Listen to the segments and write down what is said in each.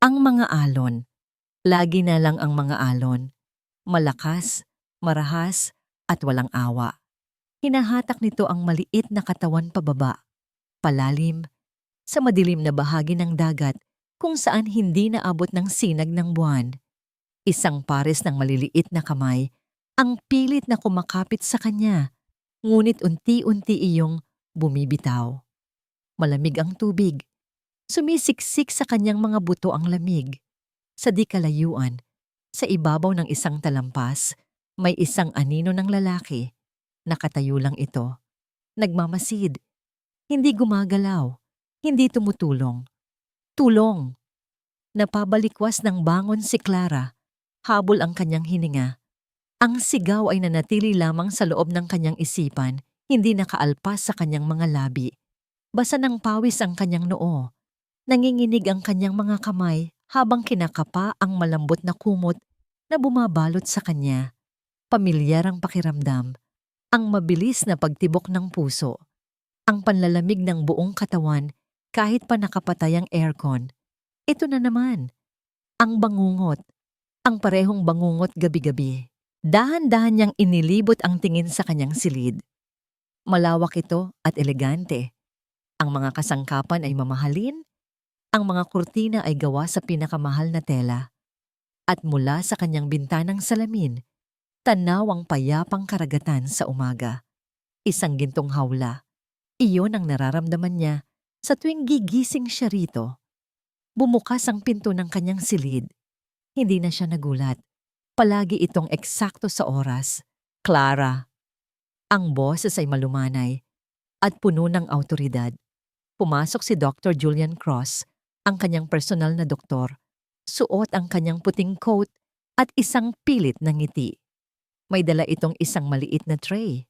Ang mga alon. Lagi na lang ang mga alon. Malakas, marahas, at walang awa. Hinahatak nito ang maliit na katawan pababa, palalim, sa madilim na bahagi ng dagat kung saan hindi naabot ng sinag ng buwan. Isang pares ng maliliit na kamay ang pilit na kumakapit sa kanya, ngunit unti-unti iyong bumibitaw. Malamig ang tubig. Sumisiksik sa kanyang mga buto ang lamig. Sa di kalayuan, sa ibabaw ng isang talampas, may isang anino ng lalaki. Nakatayo lang ito. Nagmamasid. Hindi gumagalaw. Hindi tumutulong. Tulong! Napabalikwas ng bangon si Clara. Habol ang kanyang hininga. Ang sigaw ay nanatili lamang sa loob ng kanyang isipan, hindi nakaalpas sa kanyang mga labi. Basa ng pawis ang kanyang noo. Nanginginig ang kanyang mga kamay habang kinakapa ang malambot na kumot na bumabalot sa kanya. Pamilyar ang pakiramdam, ang mabilis na pagtibok ng puso, ang panlalamig ng buong katawan kahit pa nakapatay ang aircon. Ito na naman, ang bangungot, ang parehong bangungot gabi-gabi. Dahan-dahan niyang inilibot ang tingin sa kanyang silid. Malawak ito at elegante. Ang mga kasangkapan ay mamahalin. Ang mga kurtina ay gawa sa pinakamahal na tela. At mula sa kanyang bintanang salamin, tanaw ang payapang karagatan sa umaga. Isang gintong hawla. Iyon ang nararamdaman niya sa tuwing gigising siya rito. Bumukas ang pinto ng kanyang silid. Hindi na siya nagulat. Palagi itong eksakto sa oras. Clara. Ang boses ay malumanay at puno ng awtoridad. Pumasok si Dr. Julian Cross, ang kanyang personal na doktor. Suot ang kanyang puting coat at isang pilit na ngiti. May dala itong isang maliit na tray.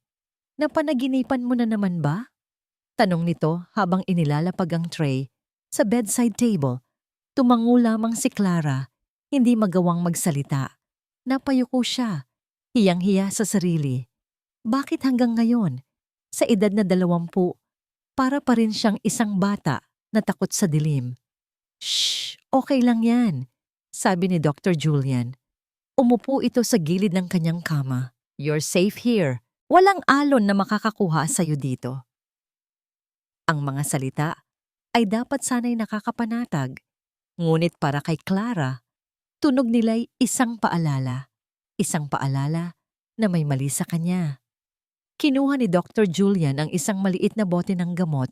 Napanaginipan mo na naman ba? Tanong nito habang inilalapag ang tray sa bedside table. Tumango lamang si Clara, hindi magawang magsalita. Napayuko siya, hiyang-hiya sa sarili. Bakit hanggang ngayon, sa edad na 20, para pa rin siyang isang bata na takot sa dilim? Shh! Okay lang yan, sabi ni Dr. Julian. Umupo ito sa gilid ng kanyang kama. You're safe here. Walang alon na makakakuha sa'yo dito. Ang mga salita ay dapat sana'y nakakapanatag. Ngunit para kay Clara, tunog nila'y isang paalala. Isang paalala na may mali sa kanya. Kinuha ni Dr. Julian ang isang maliit na bote ng gamot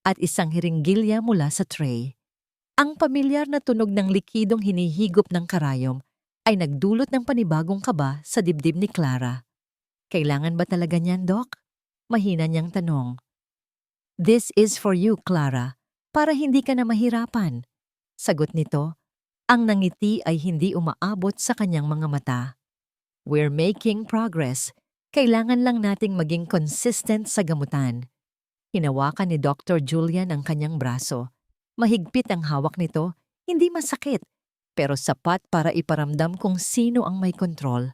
at isang hiringgilya mula sa tray. Ang pamilyar na tunog ng likidong hinihigop ng karayom ay nagdulot ng panibagong kaba sa dibdib ni Clara. Kailangan ba talaga niyan, Doc? Mahina niyang tanong. This is for you, Clara, para hindi ka na mahirapan. Sagot nito, ang nangiti ay hindi umaabot sa kanyang mga mata. We're making progress. Kailangan lang nating maging consistent sa gamutan. Hinawakan ni Dr. Julian ang kanyang braso. Mahigpit ang hawak nito, hindi masakit, pero sapat para iparamdam kung sino ang may kontrol.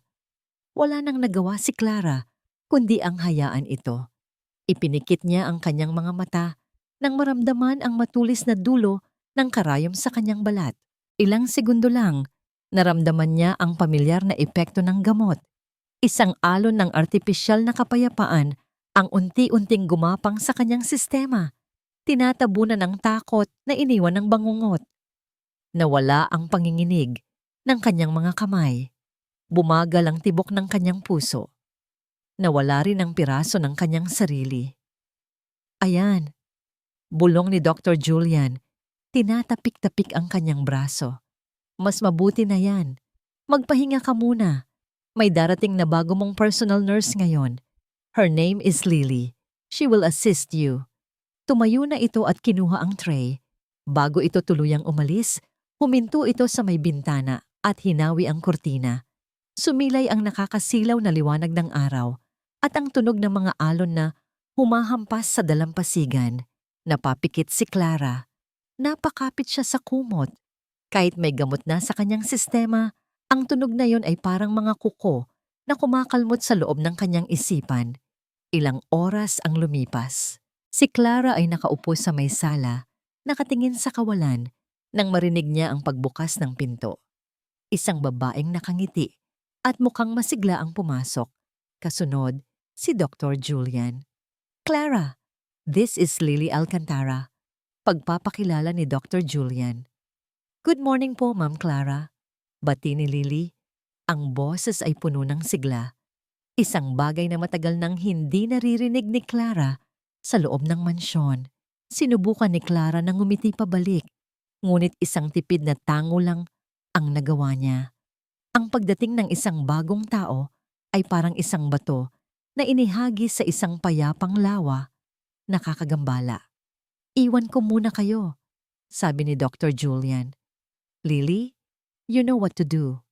Wala nang nagawa si Clara, kundi ang hayaan ito. Ipinikit niya ang kanyang mga mata nang maramdaman ang matulis na dulo ng karayom sa kanyang balat. Ilang segundo lang, naramdaman niya ang pamilyar na epekto ng gamot. Isang alon ng artipisyal na kapayapaan ang unti-unting gumapang sa kanyang sistema. Tinatabunan ng takot na iniwan ng bangungot. Nawala ang panginginig ng kanyang mga kamay. Bumagal ang tibok ng kanyang puso. Nawala rin ang piraso ng kanyang sarili. Ayan, bulong ni Dr. Julian. Tinatapik-tapik ang kanyang braso. Mas mabuti na yan. Magpahinga ka muna. May darating na bago mong personal nurse ngayon. Her name is Lily. She will assist you. Tumayo na ito at kinuha ang tray. Bago ito tuluyang umalis, huminto ito sa may bintana at hinawi ang kurtina. Sumilay ang nakakasilaw na liwanag ng araw at ang tunog ng mga alon na humahampas sa dalampasigan. Napapikit si Clara. Napakapit siya sa kumot. Kahit may gamot na sa kanyang sistema, ang tunog na yon ay parang mga kuko na kumakalmot sa loob ng kanyang isipan. Ilang oras ang lumipas. Si Clara ay nakaupo sa may sala, nakatingin sa kawalan, nang marinig niya ang pagbukas ng pinto. Isang babaeng nakangiti at mukhang masigla ang pumasok. Kasunod, si Dr. Julian. Clara, this is Lily Alcantara. Pagpapakilala ni Dr. Julian. Good morning po, Ma'am Clara. Bati ni Lily. Ang boses ay puno ng sigla. Isang bagay na matagal nang hindi naririnig ni Clara sa loob ng mansyon. Sinubukan ni Clara na ngumiti pabalik, ngunit isang tipid na tango lang ang nagawa niya. Ang pagdating ng isang bagong tao ay parang isang bato na inihagis sa isang payapang lawa. Nakakagambala. Iwan ko muna kayo, sabi ni Dr. Julian. Lily, you know what to do.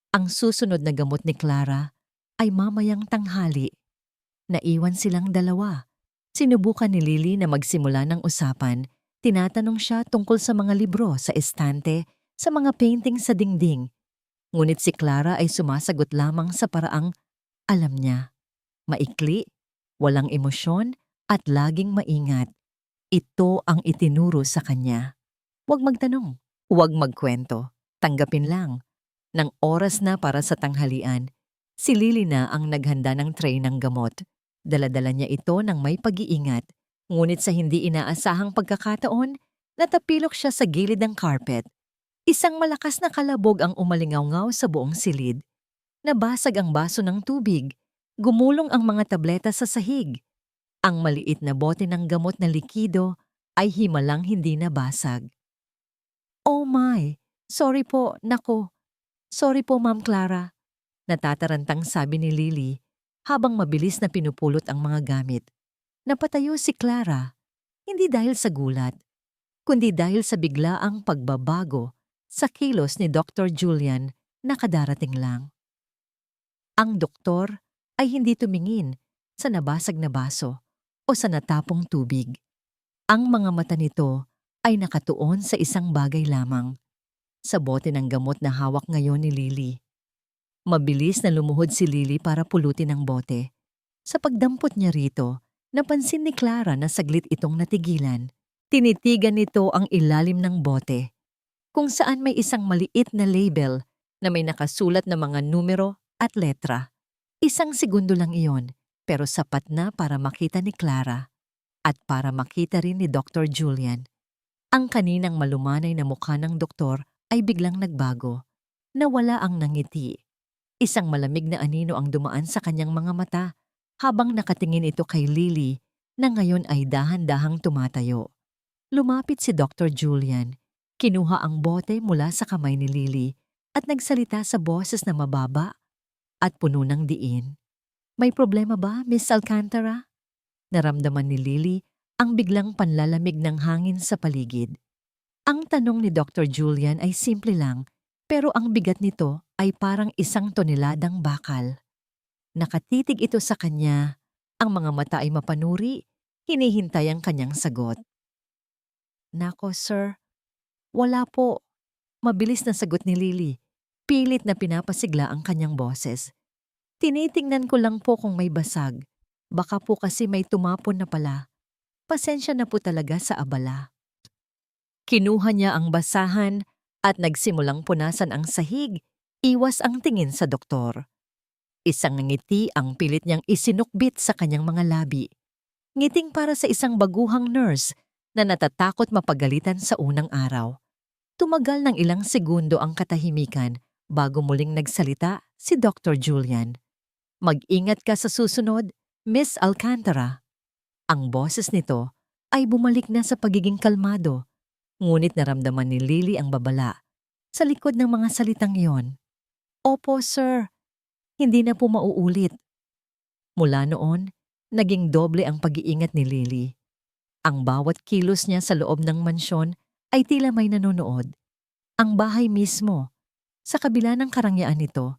Ang susunod na gamot ni Clara ay mamayang tanghali. Naiwan silang dalawa. Sinubukan ni Lily na magsimula ng usapan. Tinatanong siya tungkol sa mga libro sa estante, sa mga painting sa dingding. Ngunit si Clara ay sumasagot lamang sa paraang alam niya. Maikli, walang emosyon at laging maingat. Ito ang itinuro sa kanya. Huwag magtanong, huwag magkwento, tanggapin lang. Nang oras na para sa tanghalian, si Lily na ang naghanda ng tray ng gamot. Daladala niya ito ng may pag-iingat, ngunit sa hindi inaasahang pagkakataon, natapilok siya sa gilid ng carpet. Isang malakas na kalabog ang umalingaw-ngaw sa buong silid. Nabasag ang baso ng tubig, gumulong ang mga tableta sa sahig. Ang maliit na bote ng gamot na likido ay himalang hindi nabasag. Oh my! Sorry po, nako. Sorry po, Ma'am Clara. Natatarantang sabi ni Lily habang mabilis na pinupulot ang mga gamit. Napatayo si Clara, hindi dahil sa gulat, kundi dahil sa biglaang pagbabago sa kilos ni Dr. Julian na kadarating lang. Ang doktor ay hindi tumingin sa nabasag na baso o sa natapong tubig. Ang mga mata nito ay nakatuon sa isang bagay lamang, sa bote ng gamot na hawak ngayon ni Lily. Mabilis na lumuhod si Lily para pulutin ang bote. Sa pagdampot niya rito, napansin ni Clara na saglit itong natigilan. Tinitigan nito ang ilalim ng bote, kung saan may isang maliit na label na may nakasulat na mga numero at letra. Isang segundo lang iyon, pero sapat na para makita ni Clara at para makita rin ni Dr. Julian. Ang kaninang malumanay na mukha ng doktor ay biglang nagbago. Nawala ang nangiti. Isang malamig na anino ang dumaan sa kanyang mga mata habang nakatingin ito kay Lily na ngayon ay dahan-dahang tumatayo. Lumapit si Dr. Julian, kinuha ang bote mula sa kamay ni Lily at nagsalita sa boses na mababa at puno ng diin. May problema ba, Miss Alcantara? Naramdaman ni Lily ang biglang panlalamig ng hangin sa paligid. Ang tanong ni Dr. Julian ay simple lang, pero ang bigat nito ay parang isang toneladang bakal. Nakatitig ito sa kanya, ang mga mata ay mapanuri, hinihintay ang kanyang sagot. Nako, sir. Wala po. Mabilis na sagot ni Lily. Pilit na pinapasigla ang kanyang boses. Tinitingnan ko lang po kung may basag. Baka po kasi may tumapon na pala. Pasensya na po talaga sa abala. Kinuha niya ang basahan at nagsimulang punasan ang sahig. Iwas ang tingin sa doktor. Isang ngiti ang pilit niyang isinukbit sa kanyang mga labi. Ngiting para sa isang baguhang nurse na natatakot mapagalitan sa unang araw. Tumagal ng ilang segundo ang katahimikan bago muling nagsalita si Dr. Julian. Mag-ingat ka sa susunod, Miss Alcantara. Ang boses nito ay bumalik na sa pagiging kalmado, ngunit naramdaman ni Lily ang babala sa likod ng mga salitang iyon. Opo, sir. Hindi na po mauulit. Mula noon, naging doble ang pag-iingat ni Lily. Ang bawat kilos niya sa loob ng mansyon ay tila may nanonood. Ang bahay mismo, sa kabila ng karangyaan nito,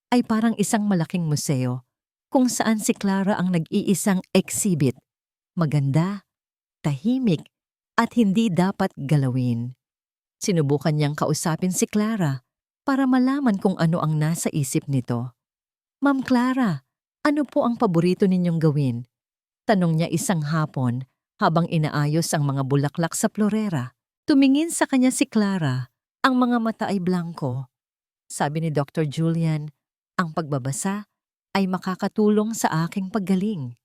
ay parang isang malaking museo kung saan si Clara ang nag-iisang exhibit. Maganda, tahimik, at hindi dapat galawin. Sinubukan niyang kausapin si Clara para malaman kung ano ang nasa isip nito. Ma'am Clara, ano po ang paborito ninyong gawin? Tanong niya isang hapon habang inaayos ang mga bulaklak sa florera. Tumingin sa kanya si Clara. Ang mga mata ay blanko. Sabi ni Dr. Julian, ang pagbabasa ay makakatulong sa aking paggaling.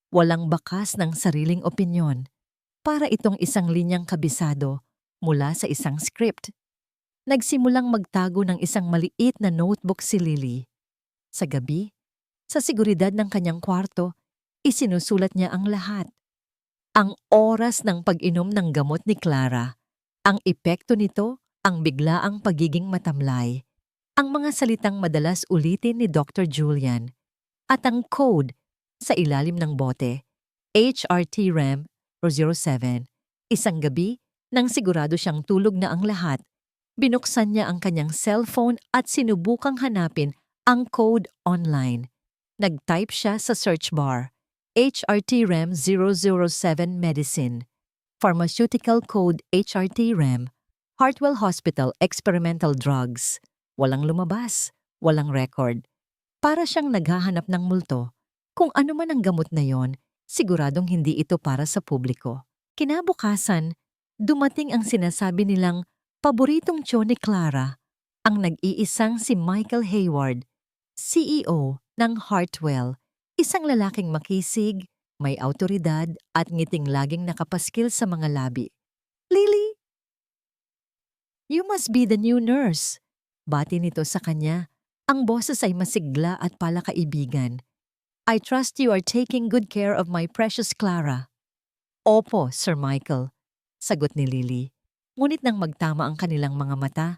Walang bakas ng sariling opinyon. Para itong isang linyang kabisado mula sa isang script. Nagsimulang magtago ng isang maliit na notebook si Lily. Sa gabi, sa seguridad ng kanyang kwarto, isinusulat niya ang lahat. Ang oras ng pag-inom ng gamot ni Clara, ang epekto nito, ang biglaang pagiging matamlay, ang mga salitang madalas ulitin ni Dr. Julian, at ang code sa ilalim ng bote, HRT RAM 07. Isang gabi, nang sigurado siyang tulog na ang lahat, binuksan niya ang kanyang cellphone at sinubukang hanapin ang code online. Nag-type siya sa search bar, HRT RAM 007 Medicine, Pharmaceutical Code HRT RAM, Hartwell Hospital Experimental Drugs. Walang lumabas, walang record. Para siyang naghahanap ng multo. Kung ano man ang gamot na yon, siguradong hindi ito para sa publiko. Kinabukasan, dumating ang sinasabi nilang paboritong tiyo ni Clara, ang nag-iisang si Michael Hayward, CEO ng Hartwell, isang lalaking makisig, may awtoridad at ngiting laging nakapaskil sa mga labi. Lily, you must be the new nurse. Bati nito sa kanya. Ang boses ay masigla at palakaibigan. I trust you are taking good care of my precious Clara. Opo, Sir Michael, sagot ni Lily. Ngunit nang magtama ang kanilang mga mata,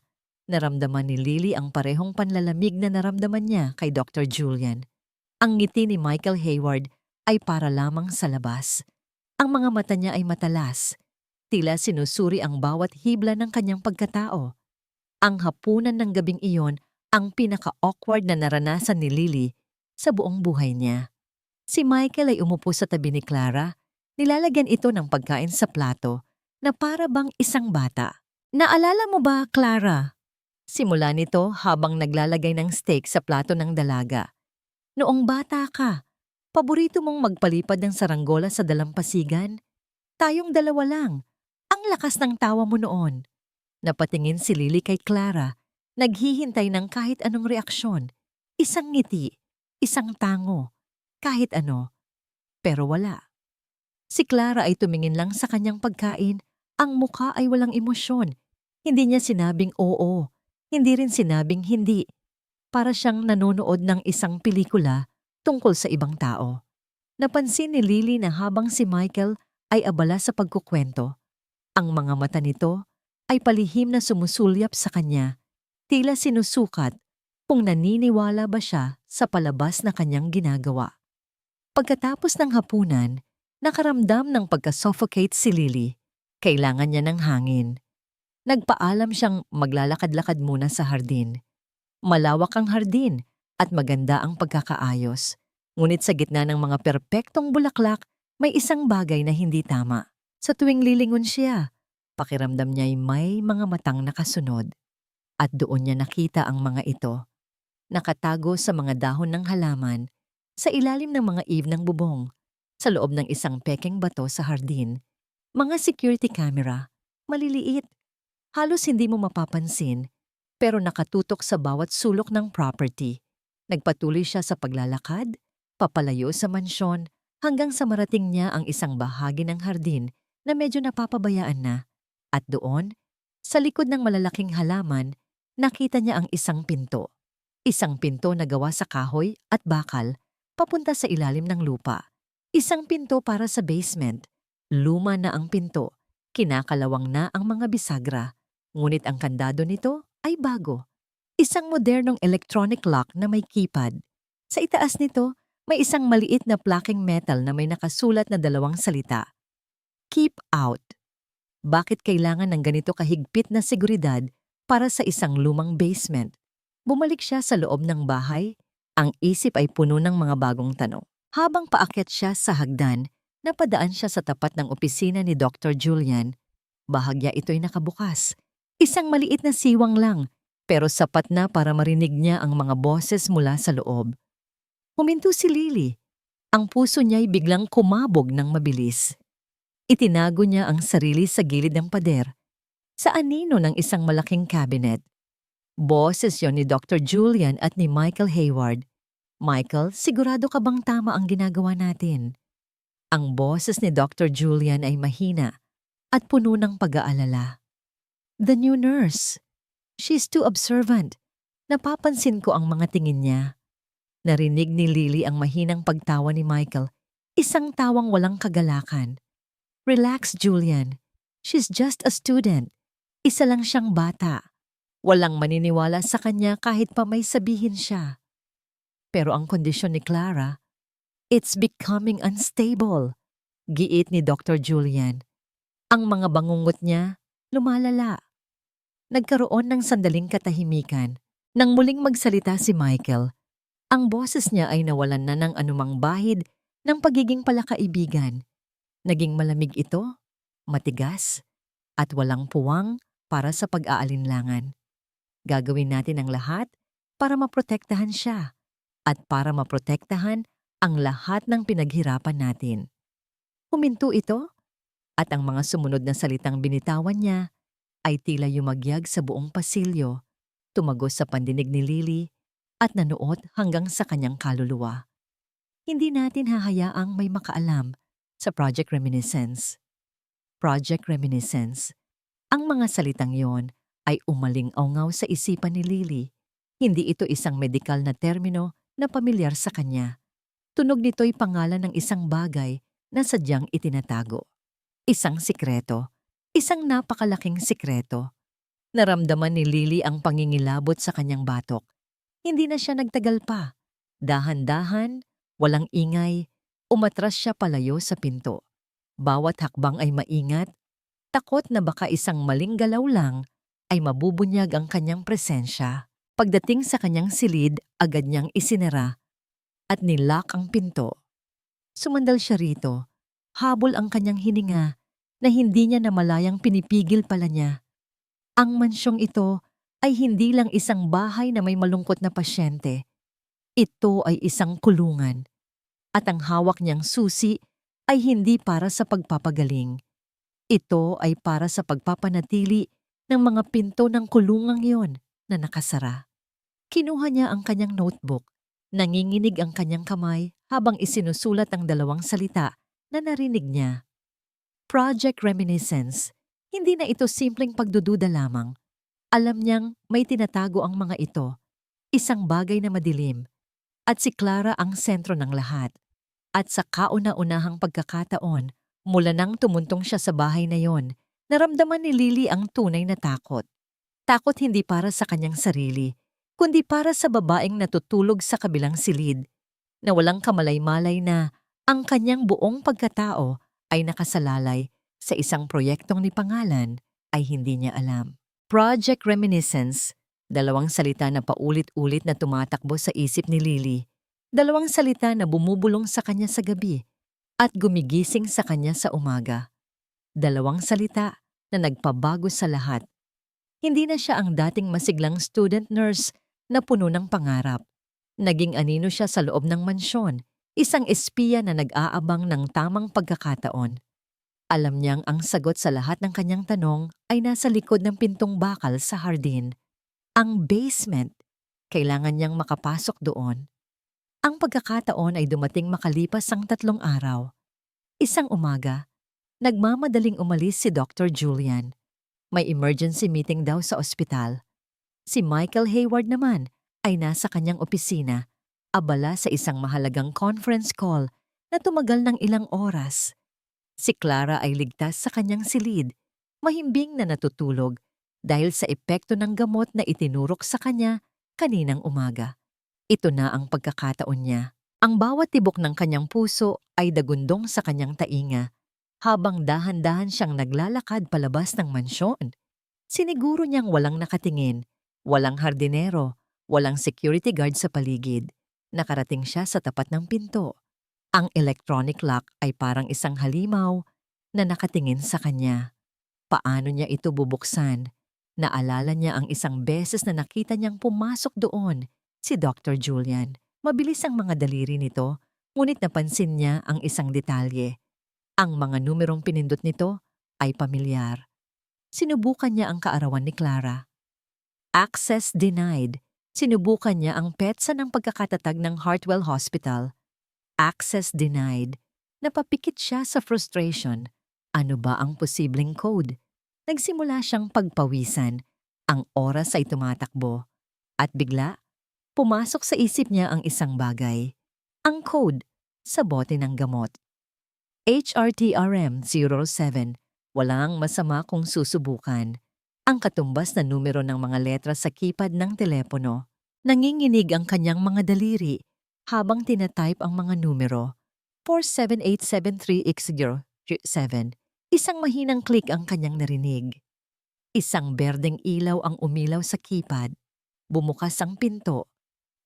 naramdaman ni Lily ang parehong panlalamig na naramdaman niya kay Dr. Julian. Ang ngiti ni Michael Hayward ay para lamang sa labas. Ang mga mata niya ay matalas. Tila sinusuri ang bawat hibla ng kanyang pagkatao. Ang hapunan ng gabing iyon ang pinaka-awkward na naranasan ni Lily sa buong buhay niya. Si Michael ay umupo sa tabi ni Clara, nilalagyan ito ng pagkain sa plato na para bang isang bata. Naalala mo ba, Clara? Simula nito habang naglalagay ng steak sa plato ng dalaga. Noong bata ka, paborito mong magpalipad ng saranggola sa dalampasigan? Tayong dalawa lang. Ang lakas ng tawa mo noon. Napatingin si Lily kay Clara, naghihintay ng kahit anong reaksyon. Isang ngiti, isang tango, kahit ano. Pero wala. Si Clara ay tumingin lang sa kanyang pagkain, ang mukha ay walang emosyon. Hindi niya sinabing oo, hindi rin sinabing hindi. Para siyang nanonood ng isang pelikula tungkol sa ibang tao. Napansin ni Lily na habang si Michael ay abala sa pagkukwento, ang mga mata nito ay palihim na sumusulyap sa kanya, tila sinusukat kung naniniwala ba siya sa palabas na kanyang ginagawa. Pagkatapos ng hapunan, nakaramdam ng pagka-suffocate si Lily. Kailangan niya ng hangin. Nagpaalam siyang maglalakad-lakad muna sa hardin. Malawak ang hardin at maganda ang pagkakaayos. Ngunit sa gitna ng mga perpektong bulaklak, may isang bagay na hindi tama. Sa tuwing lilingon siya, pakiramdam niya'y may mga matang nakasunod. At doon niya nakita ang mga ito. Nakatago sa mga dahon ng halaman, sa ilalim ng mga eave ng bubong, sa loob ng isang pekeng bato sa hardin. Mga security camera, maliliit. Halos hindi mo mapapansin, pero nakatutok sa bawat sulok ng property. Nagpatuloy siya sa paglalakad, papalayo sa mansyon, hanggang sa marating niya ang isang bahagi ng hardin na medyo napapabayaan na. At doon, sa likod ng malalaking halaman, nakita niya ang isang pinto. Isang pinto na gawa sa kahoy at bakal, papunta sa ilalim ng lupa. Isang pinto para sa basement. Luma na ang pinto, kinakalawang na ang mga bisagra. Ngunit ang kandado nito ay bago. Isang modernong electronic lock na may keypad. Sa itaas nito, may isang maliit na plaking metal na may nakasulat na dalawang salita. Keep out. Bakit kailangan ng ganito kahigpit na seguridad para sa isang lumang basement? Bumalik siya sa loob ng bahay. Ang isip ay puno ng mga bagong tanong. Habang paakyat siya sa hagdan, napadaan siya sa tapat ng opisina ni Dr. Julian. Bahagya ito'y nakabukas. Isang maliit na siwang lang, pero sapat na para marinig niya ang mga boses mula sa loob. Huminto si Lily. Ang puso niya'y biglang kumabog ng mabilis. Itinago niya ang sarili sa gilid ng pader. Sa anino ng isang malaking cabinet, boses yon ni Dr. Julian at ni Michael Hayward. Michael, sigurado ka bang tama ang ginagawa natin? Ang boses ni Dr. Julian ay mahina at puno ng pag-aalala. The new nurse. She's too observant. Napapansin ko ang mga tingin niya. Narinig ni Lily ang mahinang pagtawa ni Michael, isang tawang walang kagalakan. Relax, Julian. She's just a student. Isa lang siyang bata. Walang maniniwala sa kanya kahit pa may sabihin siya. Pero ang kondisyon ni Clara, it's becoming unstable. Giit ni Dr. Julian. Ang mga bangungot niya, lumalala. Nagkaroon ng sandaling katahimikan. Nang muling magsalita si Michael, ang boses niya ay nawalan na ng anumang bahid ng pagiging palakaibigan. Naging malamig ito, matigas, at walang puwang para sa pag-aalinlangan. Gagawin natin ang lahat para maprotektahan siya at para maprotektahan ang lahat ng pinaghirapan natin. Huminto ito at ang mga sumunod na salitang binitawan niya ay tila yumagyag sa buong pasilyo, tumagos sa pandinig ni Lily at nanuot hanggang sa kanyang kaluluwa. Hindi natin hahayaang may makaalam sa Project Reminiscence. Project Reminiscence. Ang mga salitang yon ay umaling-aungaw sa isipan ni Lily. Hindi ito isang medikal na termino na pamilyar sa kanya. Tunog nito'y pangalan ng isang bagay na sadyang itinatago. Isang sikreto. Isang napakalaking sikreto. Naramdaman ni Lily ang pangingilabot sa kanyang batok. Hindi na siya nagtagal pa. Dahan-dahan, walang ingay, umatras siya palayo sa pinto. Bawat hakbang ay maingat, takot na baka isang maling galaw lang ay mabubunyag ang kanyang presensya. Pagdating sa kanyang silid, agad niyang isinara at nilock ang pinto. Sumandal siya rito. Habol ang kanyang hininga na hindi niya namalayang pinipigil pala niya. Ang mansyong ito ay hindi lang isang bahay na may malungkot na pasyente. Ito ay isang kulungan. At ang hawak niyang susi ay hindi para sa pagpapagaling. Ito ay para sa pagpapanatili ng mga pinto ng kulungang yon na nakasara. Kinuha niya ang kanyang notebook. Nanginginig ang kanyang kamay habang isinusulat ang dalawang salita na narinig niya. Project Reminiscence. Hindi na ito simpleng pagdududa lamang. Alam niyang may tinatago ang mga ito. Isang bagay na madilim. At si Clara ang sentro ng lahat. At sa kauna-unahang pagkakataon, mula nang tumuntong siya sa bahay na yon, naramdaman ni Lily ang tunay na takot. Takot hindi para sa kanyang sarili, kundi para sa babaeng natutulog sa kabilang silid, na walang kamalay-malay na ang kanyang buong pagkatao ay nakasalalay sa isang proyektong ni pangalan ay hindi niya alam. Project Reminiscence, dalawang salita na paulit-ulit na tumatakbo sa isip ni Lily. Dalawang salita na bumubulong sa kanya sa gabi at gumigising sa kanya sa umaga. Dalawang salita na nagpabago sa lahat. Hindi na siya ang dating masiglang student nurse na puno ng pangarap. Naging anino siya sa loob ng mansyon, isang espiya na nag-aabang ng tamang pagkakataon. Alam niyang ang sagot sa lahat ng kanyang tanong ay nasa likod ng pintong bakal sa hardin. Ang basement. Kailangan niyang makapasok doon. Ang pagkakataon ay dumating makalipas ang 3 araw. Isang umaga, nagmamadaling umalis si Dr. Julian. May emergency meeting daw sa ospital. Si Michael Hayward naman ay nasa kanyang opisina, abala sa isang mahalagang conference call na tumagal ng ilang oras. Si Clara ay ligtas sa kanyang silid, mahimbing na natutulog dahil sa epekto ng gamot na itinurok sa kanya kaninang umaga. Ito na ang pagkakataon niya. Ang bawat tibok ng kanyang puso ay dagundong sa kanyang tainga habang dahan-dahan siyang naglalakad palabas ng mansyon. Siniguro niyang walang nakatingin, walang hardinero, walang security guard sa paligid. Nakarating siya sa tapat ng pinto. Ang electronic lock ay parang isang halimaw na nakatingin sa kanya. Paano niya ito bubuksan? Naalala niya ang isang beses na nakita niyang pumasok doon, si Dr. Julian. Mabilis ang mga daliri nito, ngunit napansin niya ang isang detalye. Ang mga numerong pinindot nito ay pamilyar. Sinubukan niya ang kaarawan ni Clara. Access denied. Sinubukan niya ang petsa ng pagkakatatag ng Hartwell Hospital. Access denied. Napapikit siya sa frustration. Ano ba ang posibleng code? Nagsimula siyang pagpawisan. Ang oras ay tumatakbo. At bigla, pumasok sa isip niya ang isang bagay. Ang code sa bote ng gamot. HRTRM07. Walang masama kung susubukan. Ang katumbas na numero ng mga letra sa keypad ng telepono. Nanginginig ang kanyang mga daliri habang tinatype ang mga numero. 47873X07. Isang mahinang click ang kanyang narinig. Isang berdeng ilaw ang umilaw sa keypad. Bumukas ang pinto.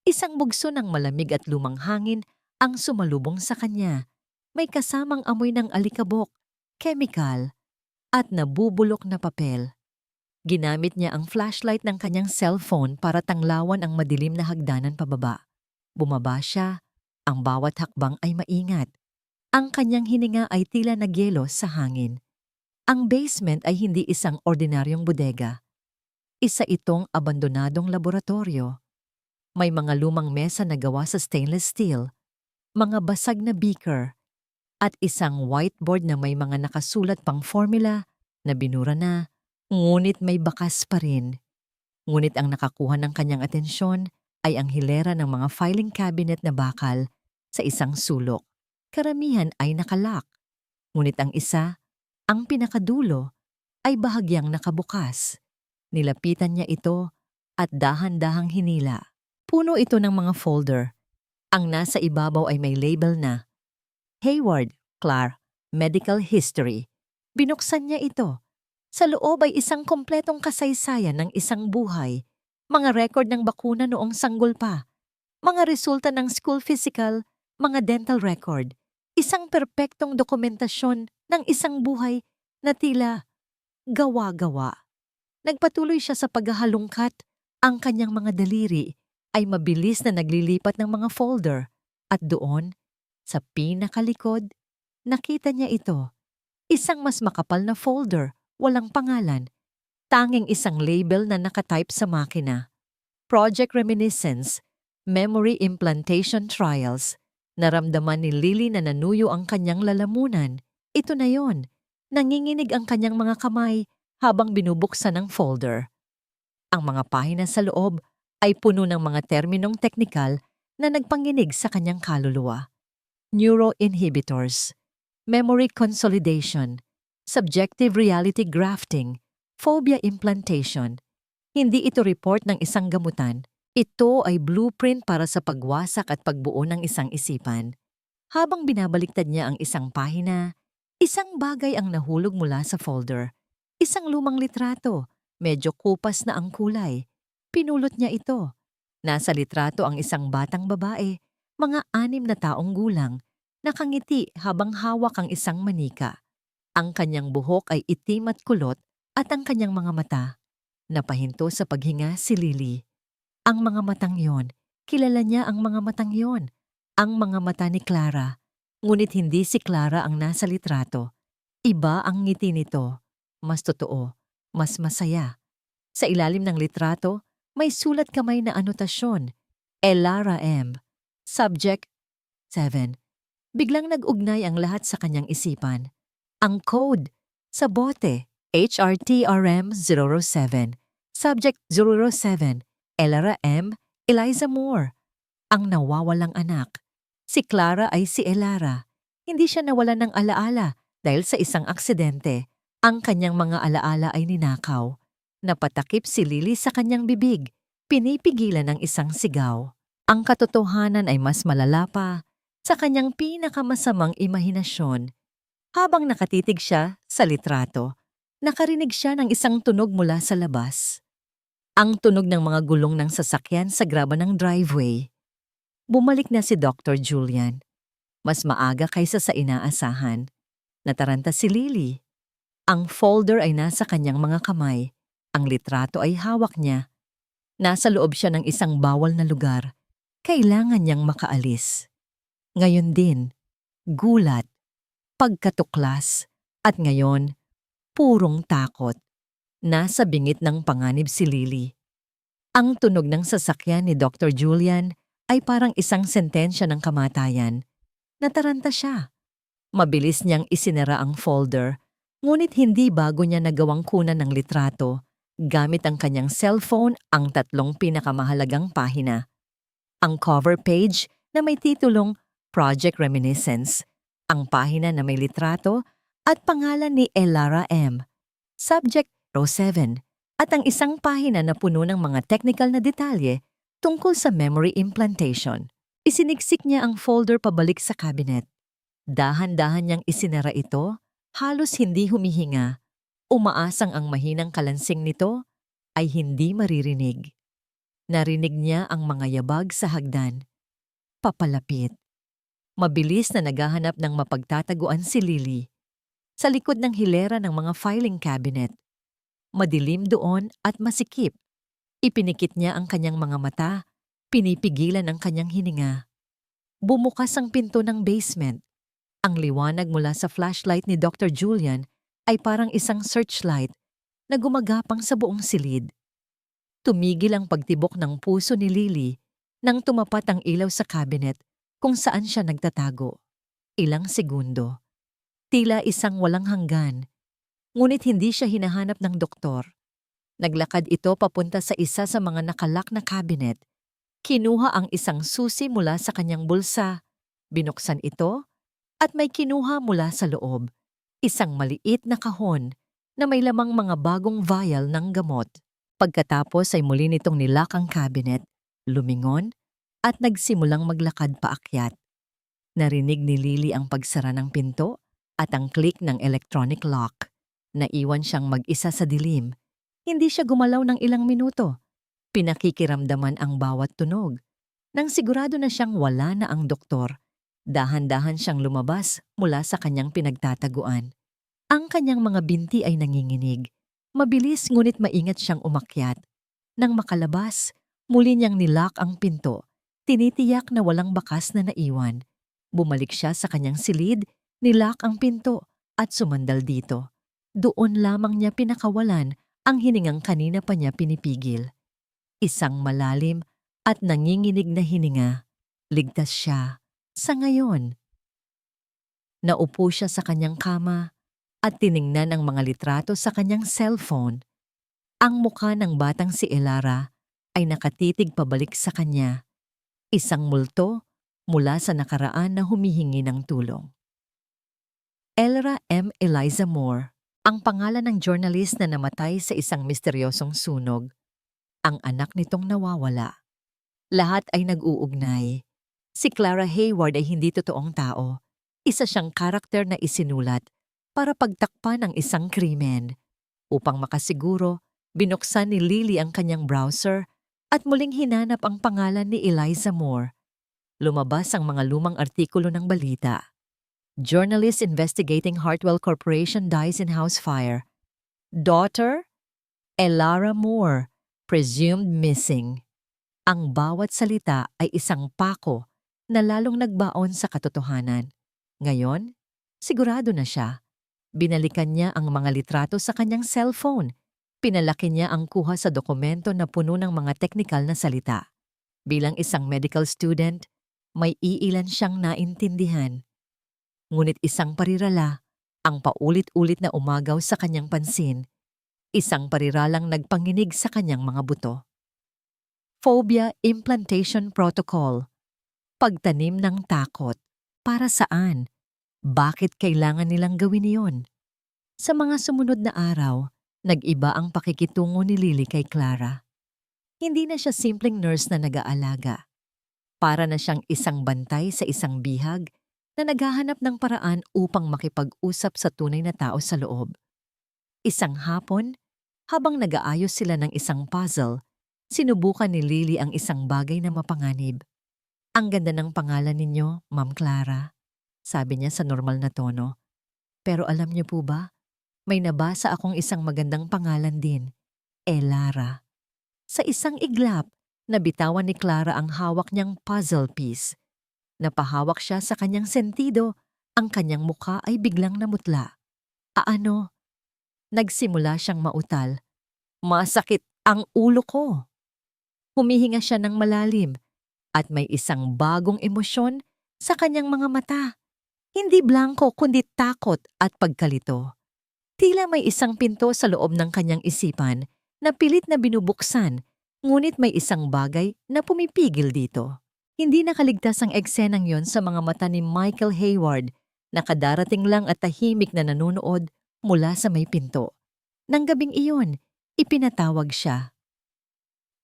Isang bugso ng malamig at lumang hangin ang sumalubong sa kanya. May kasamang amoy ng alikabok, chemical, at nabubulok na papel. Ginamit niya ang flashlight ng kanyang cellphone para tanglawan ang madilim na hagdanan pababa. Bumaba siya, ang bawat hakbang ay maingat. Ang kanyang hininga ay tila nagyelo sa hangin. Ang basement ay hindi isang ordinaryong bodega. Isa itong abandonadong laboratorio. May mga lumang mesa na gawa sa stainless steel, mga basag na beaker, at isang whiteboard na may mga nakasulat pang formula na binura na, ngunit may bakas pa rin. Ngunit ang nakakuha ng kanyang atensyon ay ang hilera ng mga filing cabinet na bakal sa isang sulok. Karamihan ay nakalock. Ngunit ang isa, ang pinakadulo, ay bahagyang nakabukas. Nilapitan niya ito at dahan-dahang hinila. Puno ito ng mga folder. Ang nasa ibabaw ay may label na Hayward, Clark, Medical History. Binuksan niya ito. Sa loob ay isang kompletong kasaysayan ng isang buhay. Mga record ng bakuna noong sanggol pa. Mga resulta ng school physical, mga dental record. Isang perpektong dokumentasyon ng isang buhay na tila gawa-gawa. Nagpatuloy siya sa paghahalungkat. Ang kanyang mga daliri ay mabilis na naglilipat ng mga folder. At doon, sa pinakalikod, nakita niya ito. Isang mas makapal na folder, walang pangalan. Tanging isang label na nakatype sa makina. Project Reminiscence, Memory Implantation Trials. Naramdaman ni Lily na nanuyo ang kanyang lalamunan. Ito na yon. Nanginginig ang kanyang mga kamay habang binubuksan ang folder. Ang mga pahina sa loob ay puno ng mga terminong teknikal na nagpanginig sa kanyang kaluluwa. Neuroinhibitors, memory consolidation, subjective reality grafting, phobia implantation. Hindi ito report ng isang gamutan. Ito ay blueprint para sa pagwasak at pagbuo ng isang isipan. Habang binabaliktad niya ang isang pahina, isang bagay ang nahulog mula sa folder. Isang lumang litrato, medyo kupas na ang kulay. Pinulot niya ito. Nasa litrato ang isang batang babae, mga 6 na taong gulang, nakangiti habang hawak ang isang manika. Ang kanyang buhok ay itim at kulot at ang kanyang mga mata. Napahinto sa paghinga si Lily. Ang mga matang yon, kilala niya ang mga matang yon. Ang mga mata ni Clara. Ngunit hindi si Clara ang nasa litrato. Iba ang ngiti nito. Mas totoo, mas masaya. Sa ilalim ng litrato, may sulat kamay na anotasyon. Elara M. Subject 7. Biglang nag-ugnay ang lahat sa kanyang isipan. Ang code sa bote, HRTRM07. Subject 07. Elara M. Eliza Moore. Ang nawawalang anak. Si Clara ay si Elara. Hindi siya nawalan ng alaala dahil sa isang aksidente. Ang kanyang mga alaala ay ninakaw. Napatakip si Lily sa kanyang bibig. Pinipigilan ng isang sigaw. Ang katotohanan ay mas malala pa sa kanyang pinakamasamang imahinasyon. Habang nakatitig siya sa litrato, nakarinig siya ng isang tunog mula sa labas. Ang tunog ng mga gulong ng sasakyan sa graba ng driveway. Bumalik na si Dr. Julian. Mas maaga kaysa sa inaasahan. Nataranta si Lily. Ang folder ay nasa kanyang mga kamay. Ang litrato ay hawak niya. Nasa loob siya ng isang bawal na lugar. Kailangan niyang makaalis. Ngayon din, gulat, pagkatuklas, at ngayon, purong takot. Nasa bingit ng panganib si Lily. Ang tunog ng sasakyan ni Dr. Julian ay parang isang sentensya ng kamatayan. Nataranta siya. Mabilis niyang isinara ang folder, ngunit hindi bago niya nagawang kunan ng litrato gamit ang kanyang cellphone ang 3 pinakamahalagang pahina. Ang cover page na may titulong Project Reminiscence, ang pahina na may litrato at pangalan ni Elara M. Subject Row 7, at ang isang pahina na puno ng mga technical na detalye tungkol sa memory implantation. Isiniksik niya ang folder pabalik sa cabinet. Dahan-dahan niyang isinara ito, halos hindi humihinga, umaasang ang mahinang kalansing nito ay hindi maririnig. Narinig niya ang mga yabag sa hagdan. Papalapit. Mabilis na naghahanap ng mapagtataguan si Lily. Sa likod ng hilera ng mga filing cabinet. Madilim doon at masikip. Ipinikit niya ang kanyang mga mata, pinipigilan ang kanyang hininga. Bumukas ang pinto ng basement. Ang liwanag mula sa flashlight ni Dr. Julian ay parang isang searchlight na gumagapang sa buong silid. Tumigil ang pagtibok ng puso ni Lily nang tumapat ang ilaw sa cabinet kung saan siya nagtatago. Ilang segundo. Tila isang walang hanggan. Ngunit hindi siya hinahanap ng doktor. Naglakad ito papunta sa isa sa mga nakalak na cabinet. Kinuha ang isang susi mula sa kanyang bulsa. Binuksan ito at may kinuha mula sa loob. Isang maliit na kahon na may lamang mga bagong vial ng gamot. Pagkatapos ay muli nitong nilak ang cabinet, lumingon at nagsimulang maglakad paakyat. Narinig ni Lily ang pagsara ng pinto at ang click ng electronic lock. Naiwan siyang mag-isa sa dilim. Hindi siya gumalaw ng ilang minuto. Pinakikiramdaman ang bawat tunog. Nang sigurado na siyang wala na ang doktor, dahan-dahan siyang lumabas mula sa kanyang pinagtataguan. Ang kanyang mga binti ay nanginginig. Mabilis ngunit maingat siyang umakyat. Nang makalabas, muli niyang nilock ang pinto. Tinitiyak na walang bakas na naiwan. Bumalik siya sa kanyang silid, nilock ang pinto at sumandal dito. Doon lamang niya pinakawalan ang hiningang kanina pa niya pinipigil. Isang malalim at nanginginig na hininga. Ligtas siya. Sa ngayon. Naupo siya sa kanyang kama at tiningnan ang mga litrato sa kanyang cellphone. Ang mukha ng batang si Elara ay nakatitig pabalik sa kanya. Isang multo mula sa nakaraan na humihingi ng tulong. Elara M. Eliza Moore, ang pangalan ng journalist na namatay sa isang misteryosong sunog. Ang anak nitong nawawala. Lahat ay nag-uugnay. Si Clara Hayward ay hindi totoong tao. Isa siyang karakter na isinulat para pagtakpan ang isang krimen. Upang makasiguro, binuksan ni Lily ang kanyang browser at muling hinanap ang pangalan ni Eliza Moore. Lumabas ang mga lumang artikulo ng balita. Journalist investigating Hartwell Corporation dies in house fire. Daughter, Elara Moore, presumed missing. Ang bawat salita ay isang pako na lalong nagbaon sa katotohanan. Ngayon, sigurado na siya. Binalikan niya ang mga litrato sa kanyang cellphone. Pinalaki niya ang kuha sa dokumento na puno ng mga teknikal na salita. Bilang isang medical student, may iilan siyang naintindihan. Ngunit isang parirala ang paulit-ulit na umagaw sa kanyang pansin. Isang pariralang nagpanginig sa kanyang mga buto. Phobia Implantation Protocol. Pagtanim ng takot. Para saan? Bakit kailangan nilang gawin iyon? Sa mga sumunod na araw, nag-iba ang pakikitungo ni Lily kay Clara. Hindi na siya simpleng nurse na nag-aalaga. Para na siyang isang bantay sa isang bihag na naghahanap ng paraan upang makipag-usap sa tunay na tao sa loob. Isang hapon, habang nag-aayos sila ng isang puzzle, sinubukan ni Lily ang isang bagay na mapanganib. "Ang ganda ng pangalan ninyo, Ma'am Clara," sabi niya sa normal na tono. "Pero alam niyo po ba, may nabasa akong isang magandang pangalan din, Elara." Sa isang iglap, nabitawan ni Clara ang hawak niyang puzzle piece. Napahawak siya sa kanyang sentido, ang kanyang mukha ay biglang namutla. Aano? Nagsimula siyang mautal Masakit ang ulo ko. Humihinga siya ng malalim at may isang bagong emosyon sa kanyang mga mata. Hindi blanko kundi takot at pagkalito. Tila may isang pinto sa loob ng kanyang isipan na pilit na binubuksan, ngunit may isang bagay na pumipigil dito. Hindi nakaligtas ang eksenang yon sa mga mata ni Michael Hayward na kadarating lang at tahimik na nanonood mula sa may pinto. Nang gabing iyon, ipinatawag siya.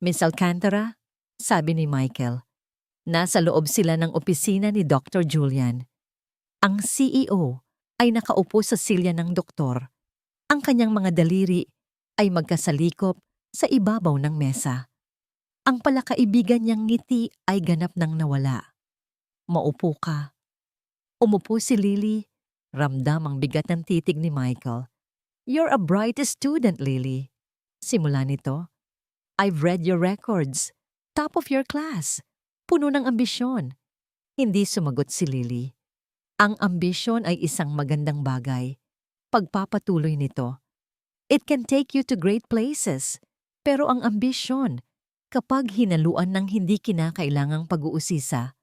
"Miss Alcantara," sabi ni Michael. Nasa loob sila ng opisina ni Dr. Julian. Ang CEO ay nakaupo sa silya ng doktor. Ang kanyang mga daliri ay magkasalikop sa ibabaw ng mesa. Ang palakaibigan niyang ngiti ay ganap nang nawala. "Maupo ka." Umupo si Lily. Ramdam ang bigat ng titig ni Michael. "You're a bright student, Lily." Simula nito, "I've read your records. Top of your class." Puno ng ambisyon. Hindi sumagot si Lily. Ang ambisyon ay isang magandang bagay. Pagpapatuloy nito. It can take you to great places. Pero ang ambisyon, kapag hinaluan ng hindi kinakailangang pag-uusisa,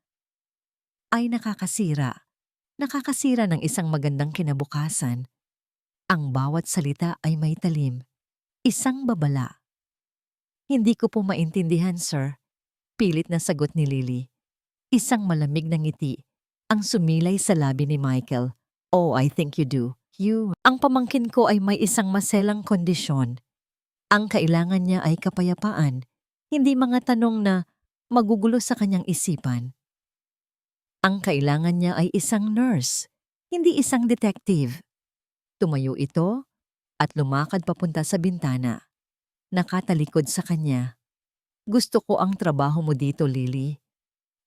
ay nakakasira. Nakakasira ng isang magandang kinabukasan. Ang bawat salita ay may talim. Isang babala. "Hindi ko po maintindihan, sir." Pilit na sagot ni Lily. Isang malamig na ngiti ang sumilay sa labi ni Michael. "Oh, I think you do. Ang pamangkin ko ay may isang maselang kondisyon. Ang kailangan niya ay kapayapaan, hindi mga tanong na magugulo sa kanyang isipan. Ang kailangan niya ay isang nurse, hindi isang detective." Tumayo ito at lumakad papunta sa bintana. Nakatalikod sa kanya. "Gusto ko ang trabaho mo dito, Lily.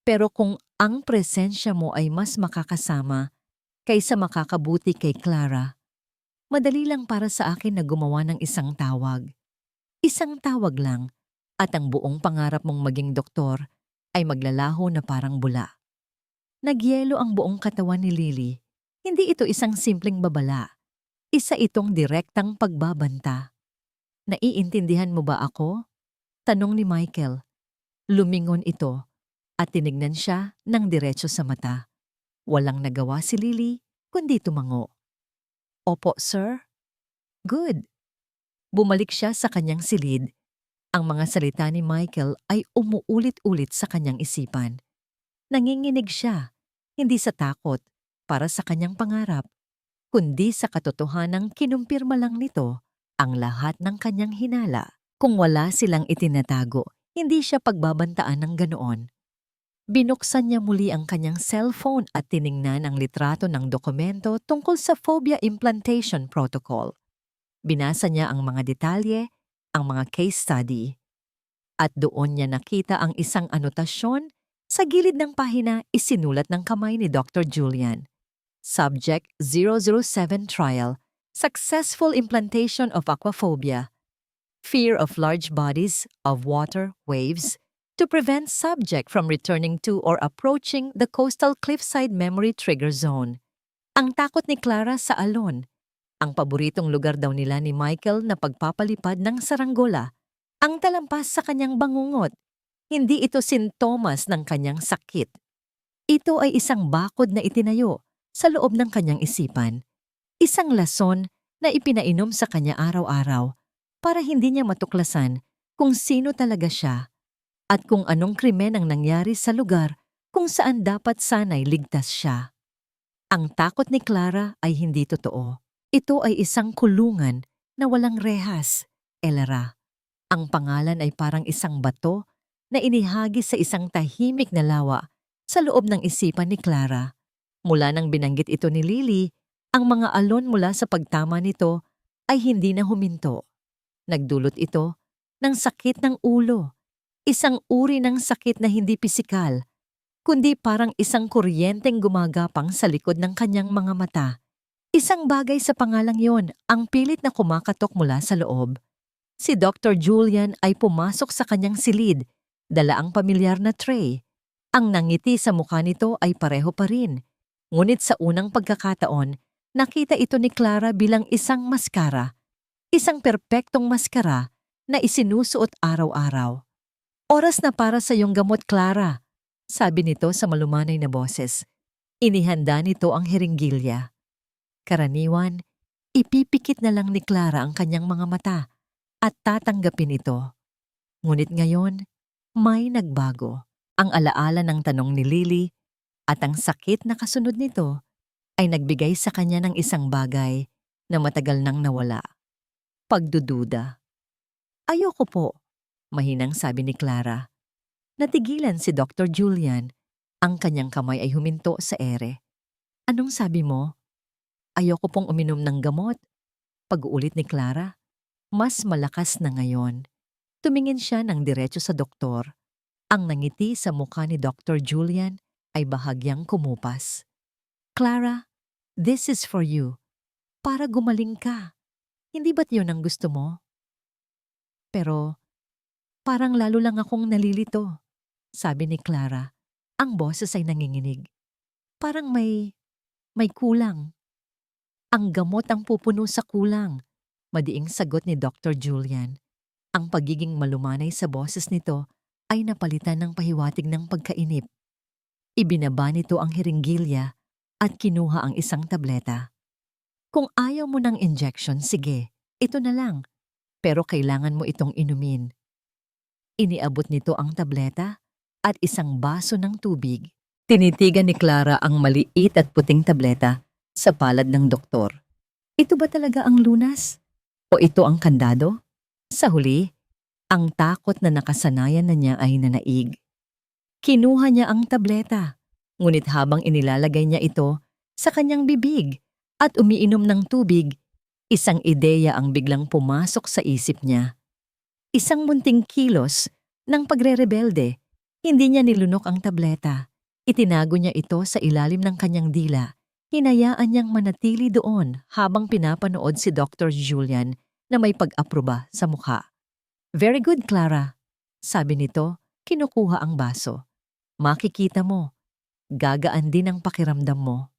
Pero kung ang presensya mo ay mas makakasama kaysa makakabuti kay Clara, madali lang para sa akin na gumawa ng isang tawag. Isang tawag lang at ang buong pangarap mong maging doktor ay maglalaho na parang bula." Nagyelo ang buong katawan ni Lily. Hindi ito isang simpleng babala. Isa itong direktang pagbabanta. "Naiintindihan mo ba ako?" tanong ni Michael. Lumingon ito at tinignan siya ng diretso sa mata. Walang nagawa si Lily kundi tumango. "Opo, sir." "Good." Bumalik siya sa kanyang silid. Ang mga salita ni Michael ay umuulit-ulit sa kanyang isipan. Nanginginig siya, hindi sa takot para sa kanyang pangarap, kundi sa katotohanang kinumpirma lang nito ang lahat ng kanyang hinala. Kung wala silang itinatago, hindi siya pagbabantaan ng ganoon. Binuksan niya muli ang kanyang cellphone at tiningnan ang litrato ng dokumento tungkol sa phobia implantation protocol. Binasa niya ang mga detalye, ang mga case study. At doon niya nakita ang isang anotasyon sa gilid ng pahina isinulat ng kamay ni Dr. Julian. Subject 007 Trial, Successful Implantation of Aquaphobia. Fear of large bodies of water waves to prevent subject from returning to or approaching the coastal cliffside memory trigger zone. Ang takot ni Clara sa alon. Ang paboritong lugar daw nila ni Michael na pagpapalipad ng saranggola. Ang talampas sa kanyang bangungot. Hindi ito sintomas ng kanyang sakit. Ito ay isang bakod na itinayo sa loob ng kanyang isipan. Isang lason na ipinainom sa kanya araw-araw para hindi niya matuklasan kung sino talaga siya at kung anong krimen ang nangyari sa lugar kung saan dapat sana'y ligtas siya. Ang takot ni Clara ay hindi totoo. Ito ay isang kulungan na walang rehas, Elara. Ang pangalan ay parang isang bato na inihagis sa isang tahimik na lawa sa loob ng isipan ni Clara. Mula nang binanggit ito ni Lily, ang mga alon mula sa pagtama nito ay hindi na huminto. Nagdulot ito ng sakit ng ulo, isang uri ng sakit na hindi pisikal, kundi parang isang kuryenteng gumagapang sa likod ng kanyang mga mata. Isang bagay sa pangalang yon ang pilit na kumakatok mula sa loob. Si Dr. Julian ay pumasok sa kanyang silid, dala ang pamilyar na tray. Ang nangiti sa mukha nito ay pareho pa rin. Ngunit sa unang pagkakataon, nakita ito ni Clara bilang isang maskara. Isang perpektong maskara na isinusuot araw-araw. Oras na para sa iyong gamot, Clara, sabi nito sa malumanay na boses. Inihanda nito ang hiringgilya. Karaniwan, ipipikit na lang ni Clara ang kanyang mga mata at tatanggapin ito. Ngunit ngayon, may nagbago. Ang alaala ng tanong ni Lily at ang sakit na kasunod nito ay nagbigay sa kanya ng isang bagay na matagal nang nawala. Pagdududa. Ayoko po, mahinang sabi ni Clara. Natigilan si Dr. Julian. Ang kanyang kamay ay huminto sa ere. Anong sabi mo? Ayoko pong uminom ng gamot. Pag-uulit ni Clara. Mas malakas na ngayon. Tumingin siya ng diretso sa doktor. Ang nangiti sa mukha ni Dr. Julian ay bahagyang kumupas. Clara, this is for you. Para gumaling ka. Hindi ba't yun ang gusto mo? Pero parang lalo lang akong nalilito, sabi ni Clara. Ang boses ay nanginginig. Parang may kulang. Ang gamot ang pupuno sa kulang, madiing sagot ni Dr. Julian. Ang pagiging malumanay sa boses nito ay napalitan ng pahiwatig ng pagkainip. Ibinaba nito ang hiringgilya at kinuha ang isang tableta. Kung ayaw mo ng injection, sige, ito na lang. Pero kailangan mo itong inumin. Iniabot nito ang tableta at isang baso ng tubig. Tinitigan ni Clara ang maliit at puting tableta sa palad ng doktor. Ito ba talaga ang lunas? O ito ang kandado? Sa huli, ang takot na nakasanayan na niya ay nanaig. Kinuha niya ang tableta, ngunit habang inilalagay niya ito sa kanyang bibig at umiinom ng tubig, isang ideya ang biglang pumasok sa isip niya. Isang munting kilos ng pagre-rebelde. Hindi niya nilunok ang tableta. Itinago niya ito sa ilalim ng kanyang dila. Hinayaan niyang manatili doon habang pinapanood si Dr. Julian na may pag-aproba sa mukha. Very good, Clara, sabi nito, kinukuha ang baso. Makikita mo, gagaan din ang pakiramdam mo.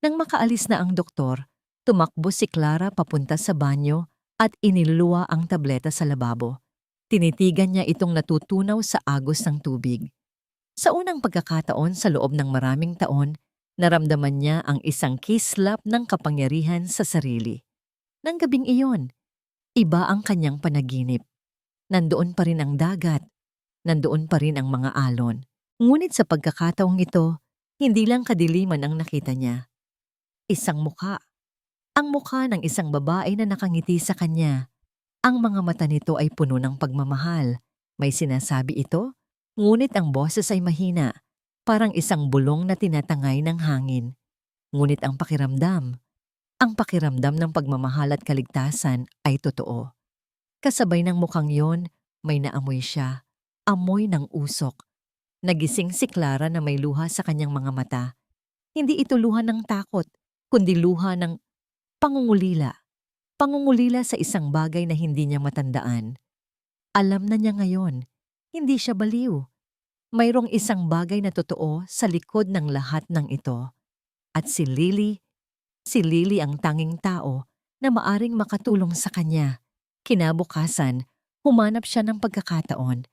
Nang makaalis na ang doktor, tumakbo si Clara papunta sa banyo at iniluluwa ang tableta sa lababo. Tinitigan niya itong natutunaw sa agos ng tubig. Sa unang pagkakataon sa loob ng maraming taon, naramdaman niya ang isang kislap ng kapangyarihan sa sarili. Nang gabing iyon, iba ang kanyang panaginip. Nandoon pa rin ang dagat, nandoon pa rin ang mga alon. Ngunit sa pagkakataong ito, hindi lang kadiliman ang nakita niya. Isang mukha. Ang mukha ng isang babae na nakangiti sa kanya. Ang mga mata nito ay puno ng pagmamahal. May sinasabi ito, ngunit ang boses ay mahina, parang isang bulong na tinatangay ng hangin. Ngunit ang pakiramdam ng pagmamahal at kaligtasan ay totoo. Kasabay ng mukhang yon, may naamoy siya. Amoy ng usok. Nagising si Clara na may luha sa kanyang mga mata. Hindi ito luha ng takot, kundi luha ng pangungulila. Pangungulila sa isang bagay na hindi niya matandaan. Alam na niya ngayon, hindi siya baliw. Mayroong isang bagay na totoo sa likod ng lahat ng ito. At si Lily ang tanging tao na maaring makatulong sa kanya. Kinabukasan, humanap siya ng pagkakataon.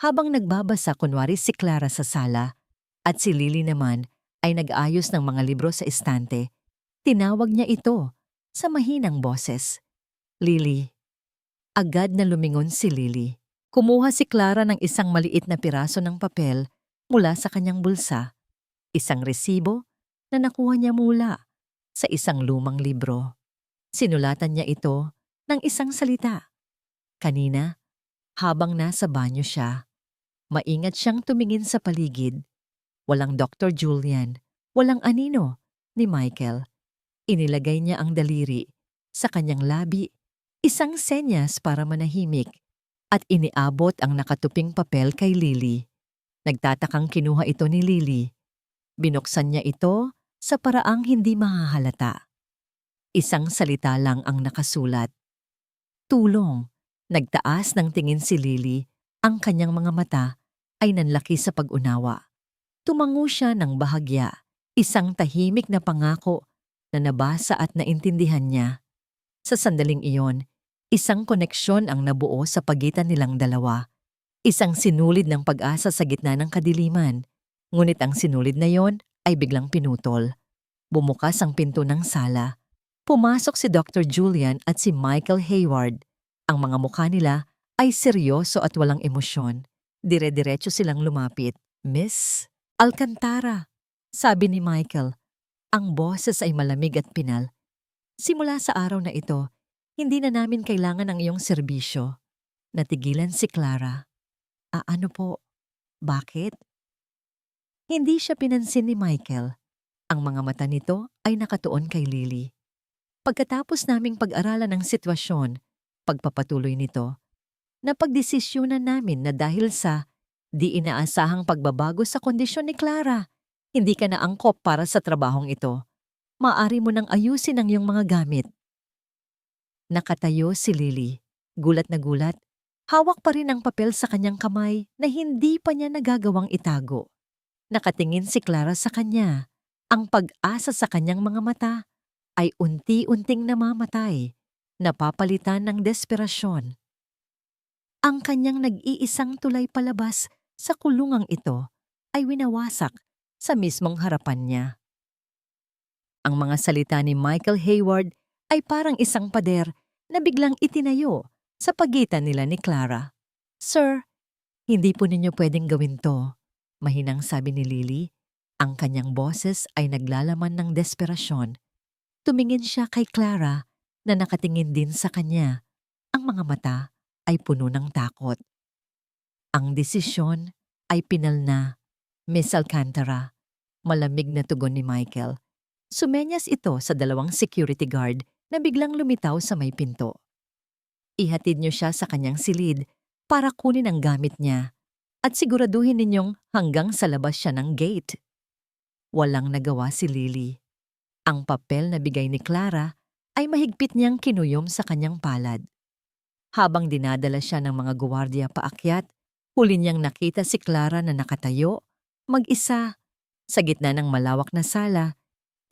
Habang nagbabasa kunwari si Clara sa sala at si Lily naman ay nag-ayos ng mga libro sa estante, tinawag niya ito sa mahinang boses. Lily. Agad na lumingon si Lily. Kumuha si Clara ng isang maliit na piraso ng papel mula sa kanyang bulsa. Isang resibo na nakuha niya mula sa isang lumang libro. Sinulatan niya ito ng isang salita. Kanina, habang nasa banyo siya, maingat siyang tumingin sa paligid. Walang Dr. Julian, walang anino ni Michael. Inilagay niya ang daliri sa kanyang labi, isang senyas para manahimik, at iniabot ang nakatuping papel kay Lily. Nagtatakang kinuha ito ni Lily. Binuksan niya ito sa paraang hindi mahahalata. Isang salita lang ang nakasulat. Tulong. Nagtaas ng tingin si Lily, ang kanyang mga mata ay nanlaki sa pag-unawa. Tumango siya ng bahagya, isang tahimik na pangako na nabasa at naintindihan niya. Sa sandaling iyon, Isang koneksyon ang nabuo sa pagitan nilang dalawa. Isang sinulid ng pag-asa sa gitna ng kadiliman. Ngunit ang sinulid na yon ay biglang pinutol. Bumukas ang pinto ng sala. Pumasok si Dr. Julian at si Michael Hayward. Ang mga mukha nila ay seryoso at walang emosyon. Dire-diretso silang lumapit. "Miss Alcantara," sabi ni Michael. Ang boses ay malamig at pinal. "Simula sa araw na ito, hindi na namin kailangan ang iyong serbisyo." Natigilan si Clara. Ano po? Bakit?" Hindi siya pinansin ni Michael. Ang mga mata nito ay nakatuon kay Lily. "Pagkatapos naming pag-aralan ng sitwasyon," pagpapatuloy nito, "napagdesisyonan namin na dahil sa di inaasahang pagbabago sa kondisyon ni Clara, hindi ka na angkop para sa trabahong ito. Maaari mo nang ayusin ang iyong mga gamit." Nakatayo si Lily. Gulat na gulat. Hawak pa rin ang papel sa kanyang kamay na hindi pa niya nagagawang itago. Nakatingin si Clara sa kanya. Ang pag-asa sa kanyang mga mata ay unti-unting namamatay, napapalitan ng desperasyon. Ang kanyang nag-iisang tulay palabas sa kulungang ito ay winawasak sa mismong harapan niya. Ang mga salita ni Michael Hayward ay parang isang pader na biglang itinayo sa pagitan nila ni Clara. "Sir, hindi po ninyo pwedeng gawin to," mahinang sabi ni Lily. Ang kanyang boses ay naglalaman ng desperasyon. Tumingin siya kay Clara na nakatingin din sa kanya. Ang mga mata ay puno ng takot. "Ang desisyon ay pinal na, Miss Alcantara," malamig na tugon ni Michael. Sumenyas ito sa dalawang security guard na biglang lumitaw sa may pinto. "Ihatid niyo siya sa kanyang silid para kunin ang gamit niya at siguraduhin ninyong hanggang sa labas siya ng gate." Walang nagawa si Lily. Ang papel na bigay ni Clara ay mahigpit niyang kinuyom sa kanyang palad. Habang dinadala siya ng mga guwardiya paakyat, huli niyang nakita si Clara na nakatayo, mag-isa, sa gitna ng malawak na sala,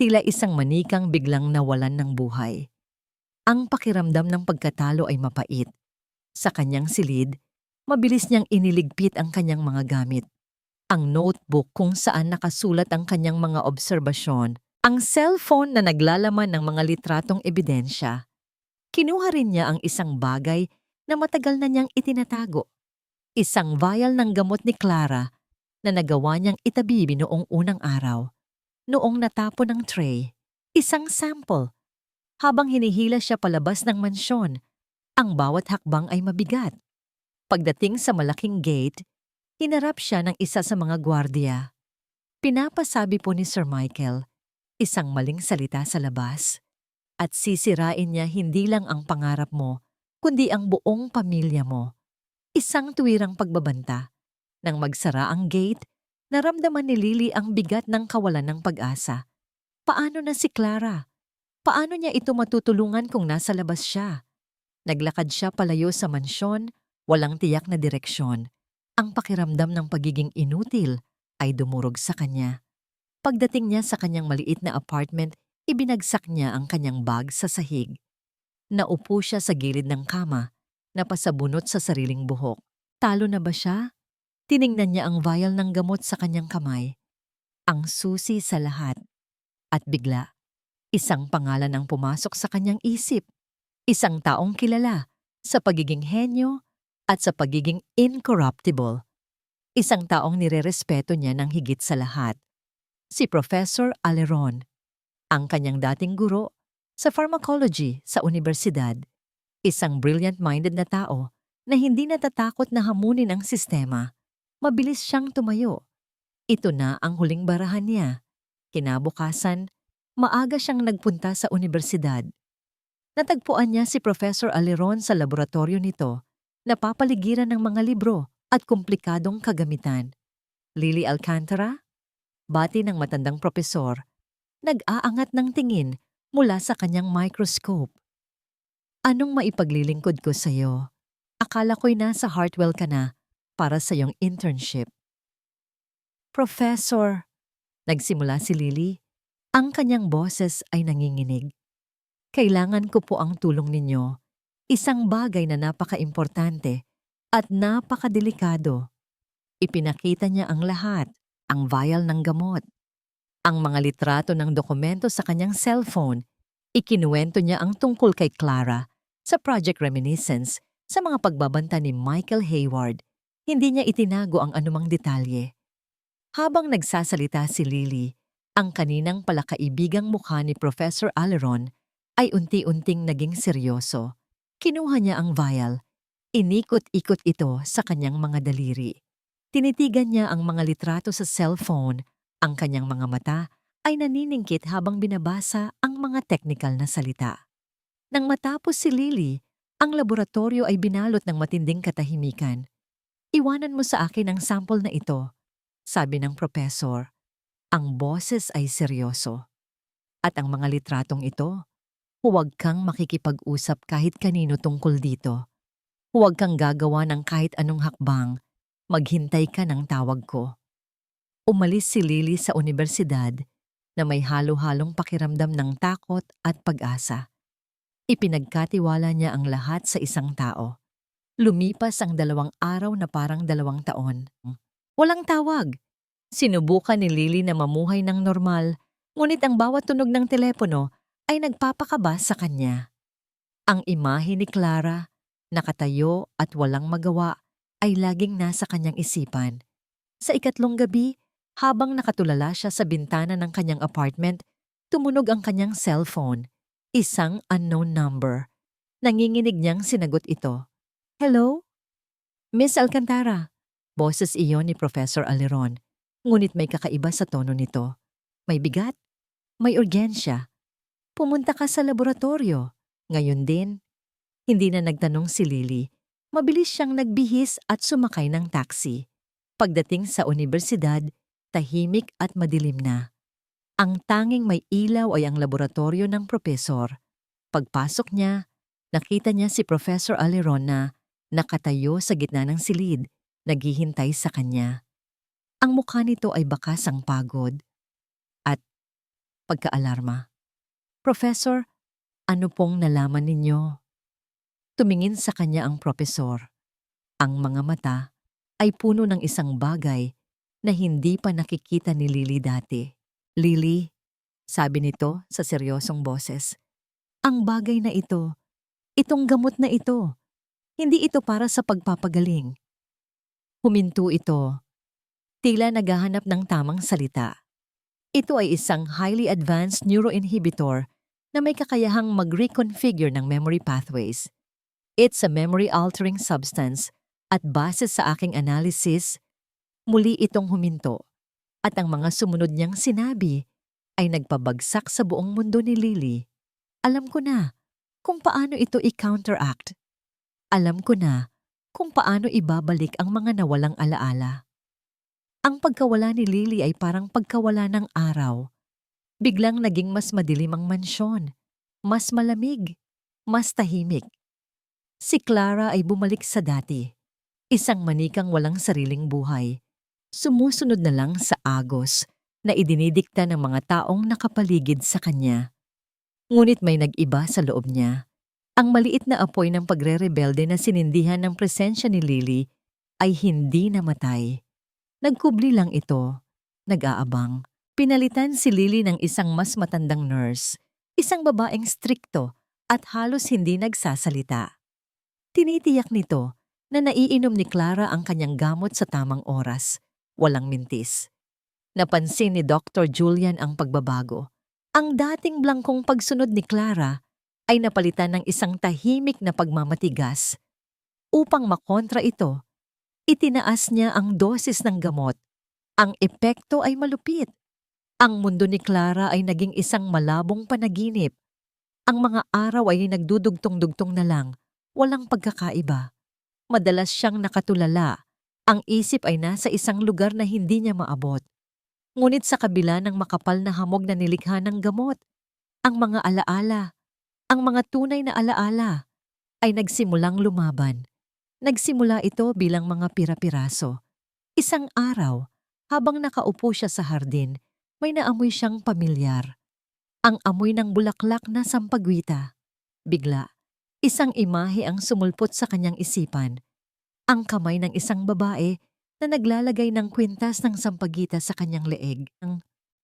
tila isang manikang biglang nawalan ng buhay. Ang pakiramdam ng pagkatalo ay mapait. Sa kanyang silid, mabilis niyang iniligpit ang kanyang mga gamit. Ang notebook kung saan nakasulat ang kanyang mga obserbasyon, ang cellphone na naglalaman ng mga litratong ebidensya. Kinuha rin niya ang isang bagay na matagal na niyang itinatago. Isang vial ng gamot ni Clara na nagawa niyang itabi noong unang araw. Noong natapon ng tray, isang sample. Habang hinihila siya palabas ng mansyon, ang bawat hakbang ay mabigat. Pagdating sa malaking gate, hinarap siya ng isa sa mga gwardiya. Pinapasabi po ni Sir Michael, isang maling salita sa labas, at sisirain niya hindi lang ang pangarap mo, kundi ang buong pamilya mo. Isang tuwirang pagbabanta. Nang magsara ang gate, naramdaman ni Lily ang bigat ng kawalan ng pag-asa. Paano na si Clara? Paano niya ito matutulungan kung nasa labas siya? Naglakad siya palayo sa mansyon, walang tiyak na direksyon. Ang pakiramdam ng pagiging inutil ay dumurog sa kanya. Pagdating niya sa kanyang maliit na apartment, ibinagsak niya ang kanyang bag sa sahig. Naupo siya sa gilid ng kama, napasabunot sa sariling buhok. Talo na ba siya? Tiningnan niya ang vial ng gamot sa kanyang kamay. Ang susi sa lahat. At bigla, isang pangalan ang pumasok sa kanyang isip. Isang taong kilala sa pagiging henyo at sa pagiging incorruptible. Isang taong nirerespeto niya ng higit sa lahat. Si Professor Aleron, ang kanyang dating guro sa pharmacology sa universidad. Isang brilliant-minded na tao na hindi natatakot na hamunin ang sistema. Mabilis siyang tumayo. Ito na ang huling barahan niya. Kinabukasan, maaga siyang nagpunta sa universidad. Natagpuan niya si Professor Aleron sa laboratorio nito, napapaligiran ng mga libro at komplikadong kagamitan. Lily Alcantara? Bati ng matandang propesor, nag-aangat ng tingin mula sa kanyang microscope. "Anong maipaglilingkod ko sa'yo? Akala ko'y nasa Hartwell ka na para sa iyong internship." "Professor," nagsimula si Lily, ang kanyang boses ay nanginginig. "Kailangan ko po ang tulong ninyo. Isang bagay na napaka-importante at napakadelikado. Ipinakita niya ang lahat, ang vial ng gamot, ang mga litrato ng dokumento sa kanyang cellphone. Ikinuwento niya ang tungkol kay Clara sa Project Reminiscence sa mga pagbabanta ni Michael Hayward. Hindi niya itinago ang anumang detalye. Habang nagsasalita si Lily, ang kaninang palakaibigang mukha ni Professor Aleron ay unti-unting naging seryoso. Kinuha niya ang vial, inikot-ikot ito sa kanyang mga daliri. Tinitigan niya ang mga litrato sa cellphone. Ang kanyang mga mata ay naniningkit habang binabasa ang mga technical na salita. Nang matapos si Lily, ang laboratorio ay binalot ng matinding katahimikan. "Iwanan mo sa akin ang sample na ito," sabi ng propesor. Ang boses ay seryoso. "At ang mga litratong ito, huwag kang makikipag-usap kahit kanino tungkol dito. Huwag kang gagawa ng kahit anong hakbang. Maghintay ka ng tawag ko." Umalis si Lily sa unibersidad na may halo-halong pakiramdam ng takot at pag-asa. Ipinagkatiwala niya ang lahat sa isang tao. Lumipas ang 2 araw na parang 2 taon. Walang tawag. Sinubukan ni Lily na mamuhay ng normal, ngunit ang bawat tunog ng telepono ay nagpapakaba sa kanya. Ang imahe ni Clara, nakatayo at walang magawa, ay laging nasa kanyang isipan. Sa ikatlong gabi, habang nakatulala siya sa bintana ng kanyang apartment, tumunog ang kanyang cellphone. Isang unknown number. Nanginginig niyang sinagot ito. "Hello? Miss Alcantara." Boses iyon ni Professor Aleron, ngunit may kakaiba sa tono nito. May bigat, may urgensya. "Pumunta ka sa laboratorio." Ngayon din, hindi na nagtanong si Lily. Mabilis siyang nagbihis at sumakay ng taxi. Pagdating sa unibersidad, tahimik at madilim na. Ang tanging may ilaw ay ang laboratorio ng propesor. Pagpasok niya, nakita niya si Professor Aleron na nakatayo sa gitna ng silid, naghihintay sa kanya. Ang mukha nito ay bakas ang pagod at pagkaalarma. "Professor, ano pong nalaman ninyo?" Tumingin sa kanya ang propesor. Ang mga mata ay puno ng isang bagay na hindi pa nakikita ni Lily dati. "Lily," sabi nito sa seryosong boses, "ang bagay na ito, itong gamot na ito, hindi ito para sa pagpapagaling." Huminto ito, tila naghahanap ng tamang salita. Ito ay isang highly advanced neuroinhibitor na may kakayahang mag-reconfigure ng memory pathways. It's a memory-altering substance at base sa aking analysis, muli itong huminto at ang mga sumunod niyang sinabi ay nagpabagsak sa buong mundo ni Lily. Alam ko na kung paano ito i-counteract. Alam ko na kung paano ibabalik ang mga nawalang alaala. Ang pagkawala ni Lily ay parang pagkawala ng araw. Biglang naging mas madilim ang mansyon, mas malamig, mas tahimik. Si Clara ay bumalik sa dati, isang manikang walang sariling buhay. Sumusunod na lang sa agos na idinidikta ng mga taong nakapaligid sa kanya. Ngunit may nag-iba sa loob niya. Ang maliit na apoy ng pagre-rebelde na sinindihan ng presensya ni Lily ay hindi namatay. Nagkubli lang ito, nag-aabang. Pinalitan si Lily ng isang mas matandang nurse, isang babaeng strikto at halos hindi nagsasalita. Tinitiyak nito na naiinom ni Clara ang kanyang gamot sa tamang oras, walang mintis. Napansin ni Dr. Julian ang pagbabago. Ang dating blangkong pagsunod ni Clara ay napalitan ng isang tahimik na pagmamatigas. Upang makontra ito, itinaas niya ang dosis ng gamot. Ang epekto ay malupit. Ang mundo ni Clara ay naging isang malabong panaginip. Ang mga araw ay nagdudugtong-dugtong na lang, walang pagkakaiba. Madalas siyang nakatulala. Ang isip ay nasa isang lugar na hindi niya maabot. Ngunit sa kabila ng makapal na hamog na nilikha ng gamot, ang mga alaala, ang mga tunay na alaala, ay nagsimulang lumaban. Nagsimula ito bilang mga pira-piraso. Isang araw, habang nakaupo siya sa hardin, may naamoy siyang pamilyar. Ang amoy ng bulaklak na sampagwita. Bigla, Isang imahe ang sumulpot sa kanyang isipan. Ang kamay ng isang babae na naglalagay ng kwintas ng sampagita sa kanyang leeg.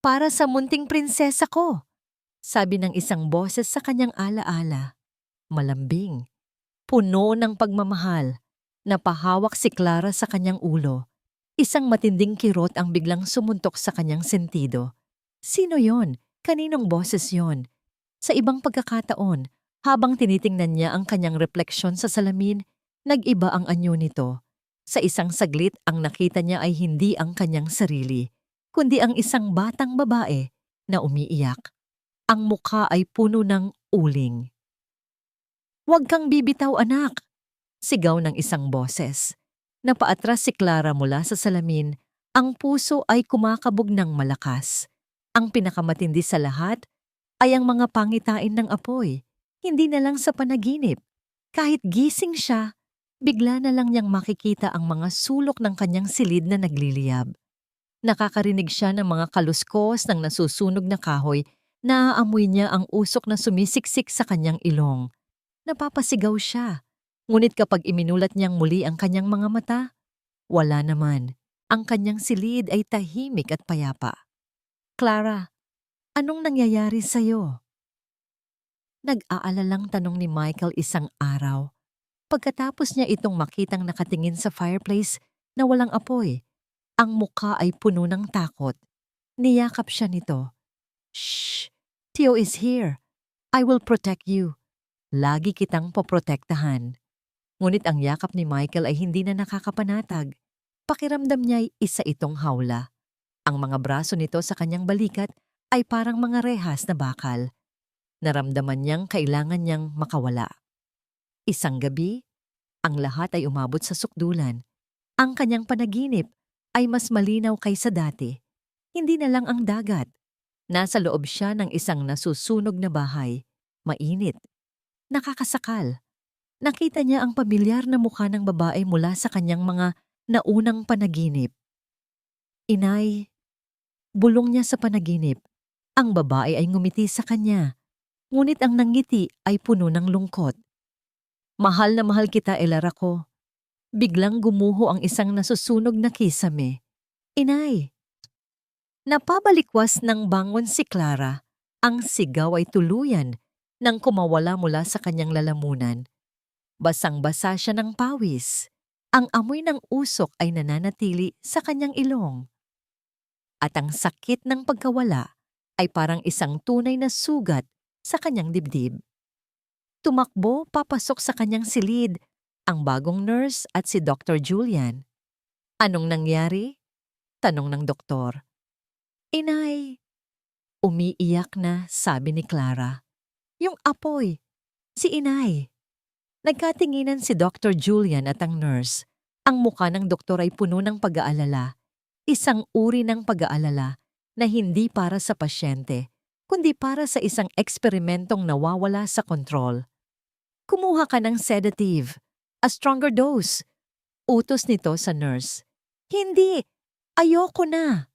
Para sa munting prinsesa ko, sabi ng isang boses sa kanyang alaala. Malambing, puno ng pagmamahal. Napahawak si Clara sa kanyang ulo. Isang matinding kirot ang biglang sumuntok sa kanyang sentido. Sino yon? Kaninong boses yon? Sa ibang pagkakataon, habang tinitingnan niya ang kanyang refleksyon sa salamin, nag-iba ang anyo nito. Sa isang saglit, ang nakita niya ay hindi ang kanyang sarili, kundi ang isang batang babae na umiiyak. Ang mukha ay puno ng uling. "Huwag kang bibitaw, anak!" Sigaw ng isang boses. Napaatras si Clara mula sa salamin. Ang puso ay kumakabog ng malakas. Ang pinakamatindi sa lahat ay ang mga pangitain ng apoy. Hindi na lang sa panaginip. Kahit gising siya, bigla na lang niyang makikita ang mga sulok ng kanyang silid na nagliliyab. Nakakarinig siya ng mga kaluskos ng nasusunog na kahoy. Naaamoy niya ang usok na sumisiksik sa kanyang ilong. Napapasigaw siya. Ngunit kapag iminulat niyang muli ang kanyang mga mata, wala naman. Ang kanyang silid ay tahimik at payapa. "Clara, anong nangyayari sa'yo?" Nag-aalalang tanong ni Michael isang araw. Pagkatapos niya itong makitang nakatingin sa fireplace na walang apoy, ang mukha ay puno ng takot. Niyakap siya nito. "Shh! Theo is here. I will protect you. Lagi kitang poprotektahan." Ngunit ang yakap ni Michael ay hindi na nakakapanatag. Pakiramdam niya ay isa itong hawla. Ang mga braso nito sa kanyang balikat ay parang mga rehas na bakal. Naramdaman niyang kailangan niyang makawala. Isang gabi, ang lahat ay umabot sa sukdulan. Ang kanyang panaginip ay mas malinaw kaysa dati. Hindi na lang ang dagat. Nasa loob siya ng isang nasusunog na bahay. Mainit. Nakakasakal. Nakita niya ang pamilyar na mukha ng babae mula sa kanyang mga naunang panaginip. "Inay," bulong niya sa panaginip. Ang babae ay ngumiti sa kanya. Ngunit ang nangiti ay puno ng lungkot. "Mahal na mahal kita, Elara ko." Biglang gumuho ang isang nasusunog na kisame. "Inay!" Napabalikwas ng bangon si Clara. Ang sigaw ay tuluyan nang kumawala mula sa kanyang lalamunan. Basang-basa siya ng pawis. Ang amoy ng usok ay nananatili sa kanyang ilong. At ang sakit ng pagkawala ay parang isang tunay na sugat sa kanyang dibdib. Tumakbo papasok sa kanyang silid ang bagong nurse at si Dr. Julian. "Anong nangyari?" tanong ng doktor. "Inay," umiiyak na sabi ni Clara. "Yung apoy, si Inay." Nagkatinginan si Dr. Julian at ang nurse. Ang mukha ng doktor ay puno ng pag-aalala. Isang uri ng pag-aalala na hindi para sa pasyente, kundi para sa isang eksperimentong nawawala sa kontrol. "Kumuha ka ng sedative. A stronger dose." Utos nito sa nurse. "Hindi! Ayoko na!"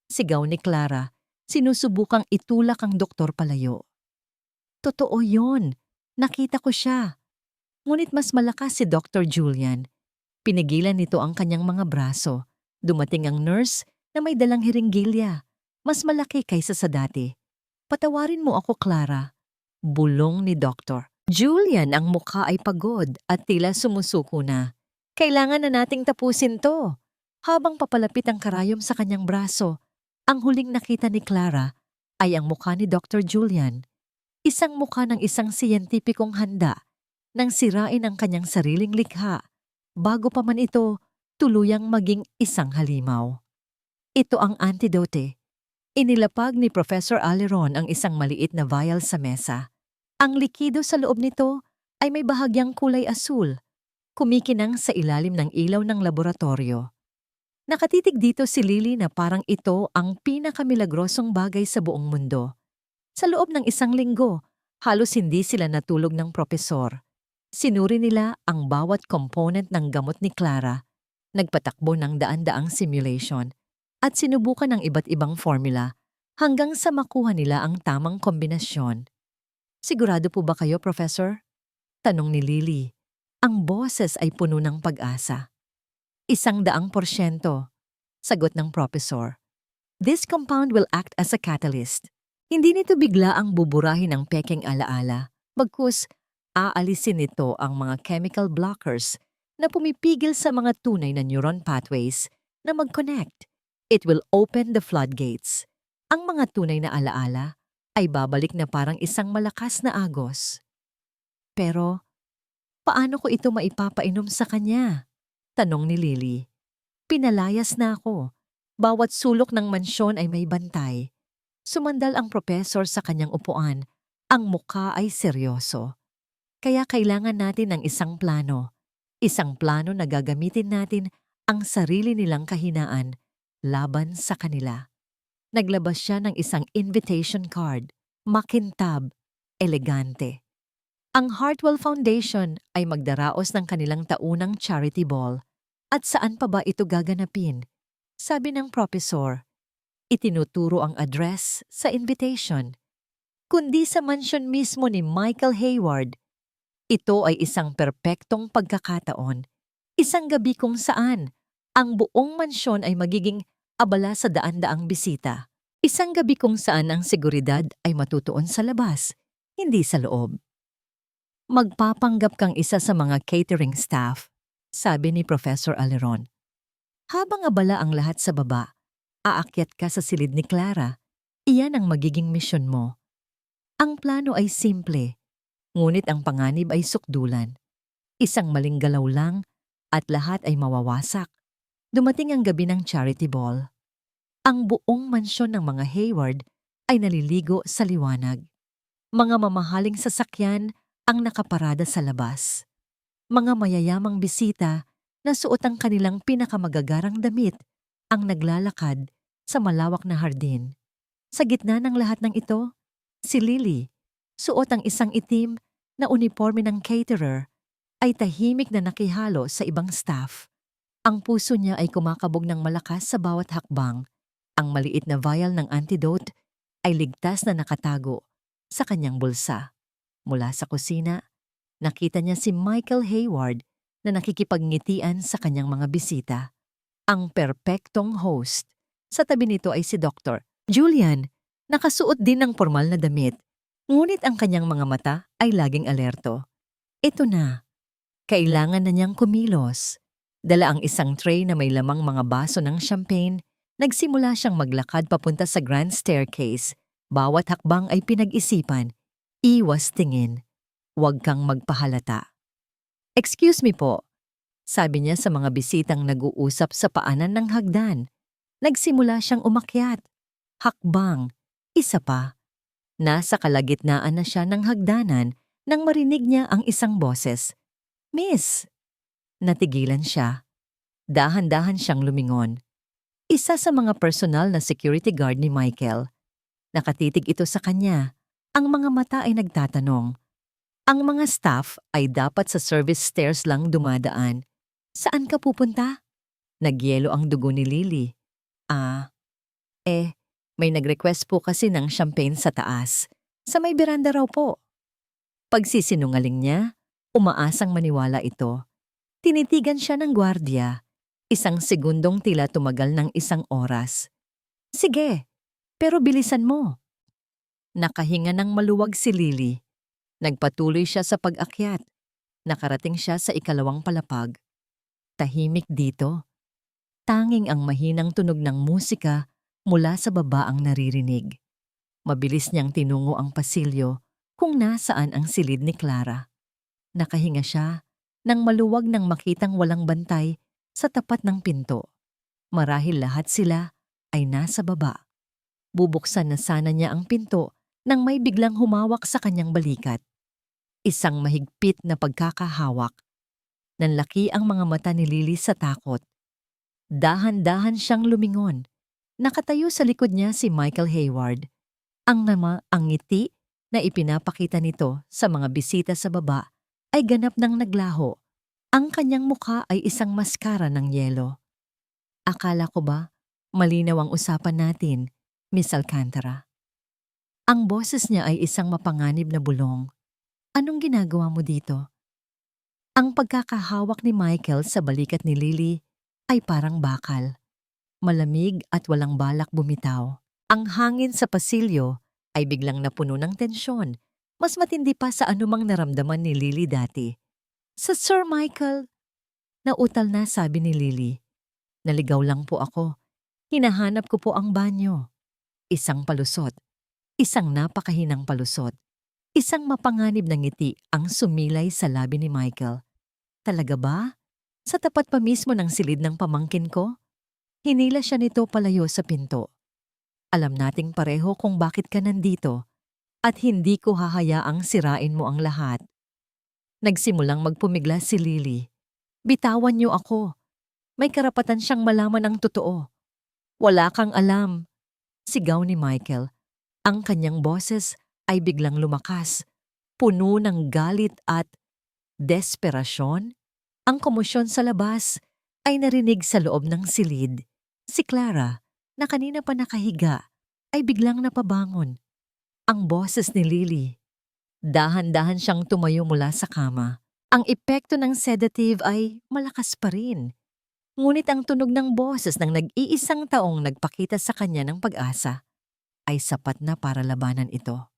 Sigaw ni Clara. Sinusubukang itulak ang doktor palayo. "Totoo yon. Nakita ko siya." Ngunit mas malakas si Dr. Julian. Pinigilan nito ang kanyang mga braso. Dumating ang nurse na may dalang hiringgilya. Mas malaki kaysa sa dati. "Patawarin mo ako, Clara." Bulong ni Dr. Julian. Ang mukha ay pagod at tila sumusuko na. "Kailangan na nating tapusin to." Habang papalapit ang karayom sa kanyang braso, ang huling nakita ni Clara ay ang mukha ni Dr. Julian. Isang mukha ng isang siyentipikong handa nang sirain ang kanyang sariling likha bago pa man ito tuluyang maging isang halimaw. Ito ang antidote. Inilapag ni Professor Aleron ang isang maliit na vial sa mesa. Ang likido sa loob nito ay may bahagyang kulay asul, kumikinang sa ilalim ng ilaw ng laboratorio. Nakatitig dito si Lily na parang ito ang pinakamiligrosong bagay sa buong mundo. Sa loob ng isang linggo, halos hindi sila natulog ng propesor. Sinuri nila ang bawat component ng gamot ni Clara, nagpatakbo ng daan-daang simulation, at sinubukan ng iba't ibang formula hanggang sa makuha nila ang tamang kombinasyon. "Sigurado po ba kayo, Professor?" Tanong ni Lily. Ang boses ay puno ng pag-asa. 100%, sagot ng professor. This compound will act as a catalyst. Hindi nito bigla ang buburahin ng pekeng alaala, bagkus aalisin nito ang mga chemical blockers na pumipigil sa mga tunay na neuron pathways na mag-connect. It will open the floodgates. Ang mga tunay na alaala ay babalik na parang isang malakas na agos. Pero, paano ko ito maipapainom sa kanya? Tanong ni Lily. Pinalayas na ako. Bawat sulok ng mansyon ay may bantay. Sumandal ang propesor sa kanyang upuan. Ang mukha ay seryoso. Kaya kailangan natin ng isang plano. Isang plano na gagamitin natin ang sarili nilang kahinaan laban sa kanila. Naglabas siya ng isang invitation card. Makintab, elegante. Ang Hartwell Foundation ay magdaraos ng kanilang taunang charity ball. At saan pa ba ito gaganapin? Sabi ng professor. Itinuturo ang address sa invitation. Kundi sa mansyon mismo ni Michael Hayward. Ito ay isang perpektong pagkakataon. Isang gabi kung saan ang buong mansyon ay magiging abala sa daan-daang bisita. Isang gabi kung saan ang seguridad ay matutuon sa labas, hindi sa loob. Magpapanggap kang isa sa mga catering staff, sabi ni Professor Aleron. Habang abala ang lahat sa baba, aakyat ka sa silid ni Clara. Iyan ang magiging misyon mo. Ang plano ay simple, ngunit ang panganib ay sukdulan. Isang maling galaw lang at lahat ay mawawasak. Dumating ang gabi ng charity ball. Ang buong mansyon ng mga Hayward ay naliligo sa liwanag. Mga mamahaling sasakyan ang nakaparada sa labas. Mga mayayamang bisita na suot ang kanilang pinakamagagarang damit ang naglalakad sa malawak na hardin. Sa gitna ng lahat ng ito, si Lily, suot ang isang itim na uniforme ng caterer, ay tahimik na nakihalo sa ibang staff. Ang puso niya ay kumakabog ng malakas sa bawat hakbang. Ang maliit na vial ng antidote ay ligtas na nakatago sa kanyang bulsa. Mula sa kusina, nakita niya si Michael Hayward na nakikipagnitian sa kanyang mga bisita. Ang perpektong host. Sa tabi nito ay si Dr. Julian, nakasuot din ng formal na damit. Ngunit ang kanyang mga mata ay laging alerto. Ito na. Kailangan na niyang kumilos. Dala ang isang tray na may lamang mga baso ng champagne. Nagsimula siyang maglakad papunta sa grand staircase. Bawat hakbang ay pinag-isipan. Iwas tingin. Huwag kang magpahalata. Excuse me po, sabi niya sa mga bisitang nag-uusap sa paanan ng hagdan. Nagsimula siyang umakyat. Hakbang. Isa pa. Nasa kalagitnaan na siya ng hagdanan nang marinig niya ang isang boses. Miss! Natigilan siya. Dahan-dahan siyang lumingon. Isa sa mga personal na security guard ni Michael. Nakatitig ito sa kanya. Ang mga mata ay nagtatanong. Ang mga staff ay dapat sa service stairs lang dumadaan. Saan ka pupunta? Nagyelo ang dugo ni Lily. May nag-request po kasi ng champagne sa taas. Sa may beranda raw po. Pagsisinungaling niya, umaasang maniwala ito. Tinitigan siya ng gwardiya. Isang segundong tila tumagal ng 1 oras. Sige, pero bilisan mo. Nakahinga ng maluwag si Lily. Nagpatuloy siya sa pag-akyat. Nakarating siya sa 2nd palapag. Tahimik dito. Tanging ang mahinang tunog ng musika mula sa baba ang naririnig. Mabilis niyang tinungo ang pasilyo kung nasaan ang silid ni Clara. Nakahinga siya nang maluwag nang makitang walang bantay sa tapat ng pinto. Marahil lahat sila ay nasa baba. Bubuksan na sana niya ang pinto nang may biglang humawak sa kanyang balikat. Isang mahigpit na pagkakahawak. Nanlaki ang mga mata ni Lily sa takot. Dahan-dahan siyang lumingon. Nakatayo sa likod niya si Michael Hayward. Ang ngiti na ipinapakita nito sa mga bisita sa baba ay ganap nang naglaho. Ang kanyang mukha ay isang maskara ng yelo. Akala ko ba malinaw ang usapan natin, Miss Alcantara? Ang boses niya ay isang mapanganib na bulong. Anong ginagawa mo dito? Ang pagkakahawak ni Michael sa balikat ni Lily ay parang bakal. Malamig at walang balak bumitaw. Ang hangin sa pasilyo ay biglang napuno ng tensyon. Mas matindi pa sa anumang naramdaman ni Lily dati. Sa Sir Michael, nautal na sabi ni Lily. Naligaw lang po ako. Hinahanap ko po ang banyo. Isang palusot. Isang napakahinang palusot. Isang mapanganib na ngiti ang sumilay sa labi ni Michael. Talaga ba? Sa tapat pa mismo ng silid ng pamangkin ko? Hinila siya nito palayo sa pinto. Alam nating pareho kung bakit ka nandito at hindi ko hahayaang sirain mo ang lahat. Nagsimulang magpumigla si Lily. Bitawan niyo ako. May karapatan siyang malaman ang totoo. Wala kang alam. Sigaw ni Michael. Ang kanyang boses ay biglang lumakas, puno ng galit at desperasyon. Ang komosyon sa labas ay narinig sa loob ng silid. Si Clara, na kanina pa nakahiga, ay biglang napabangon. Ang boses ni Lily. Dahan-dahan siyang tumayo mula sa kama. Ang epekto ng sedative ay malakas pa rin. Ngunit ang tunog ng boses ng nag-iisang taong nagpakita sa kanya ng pag-asa ay sapat na para labanan ito.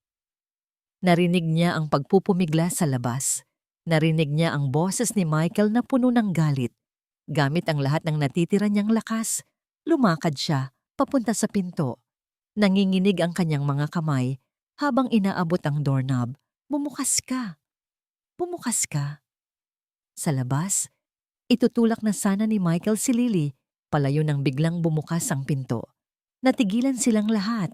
Narinig niya ang pagpupumigla sa labas. Narinig niya ang boses ni Michael na puno ng galit. Gamit ang lahat ng natitira niyang lakas, lumakad siya papunta sa pinto. Nanginginig ang kanyang mga kamay habang inaabot ang doorknob. Bumukas ka. Bumukas ka. Sa labas, itutulak na sana ni Michael si Lily, palayo nang biglang bumukas ang pinto. Natigilan silang lahat.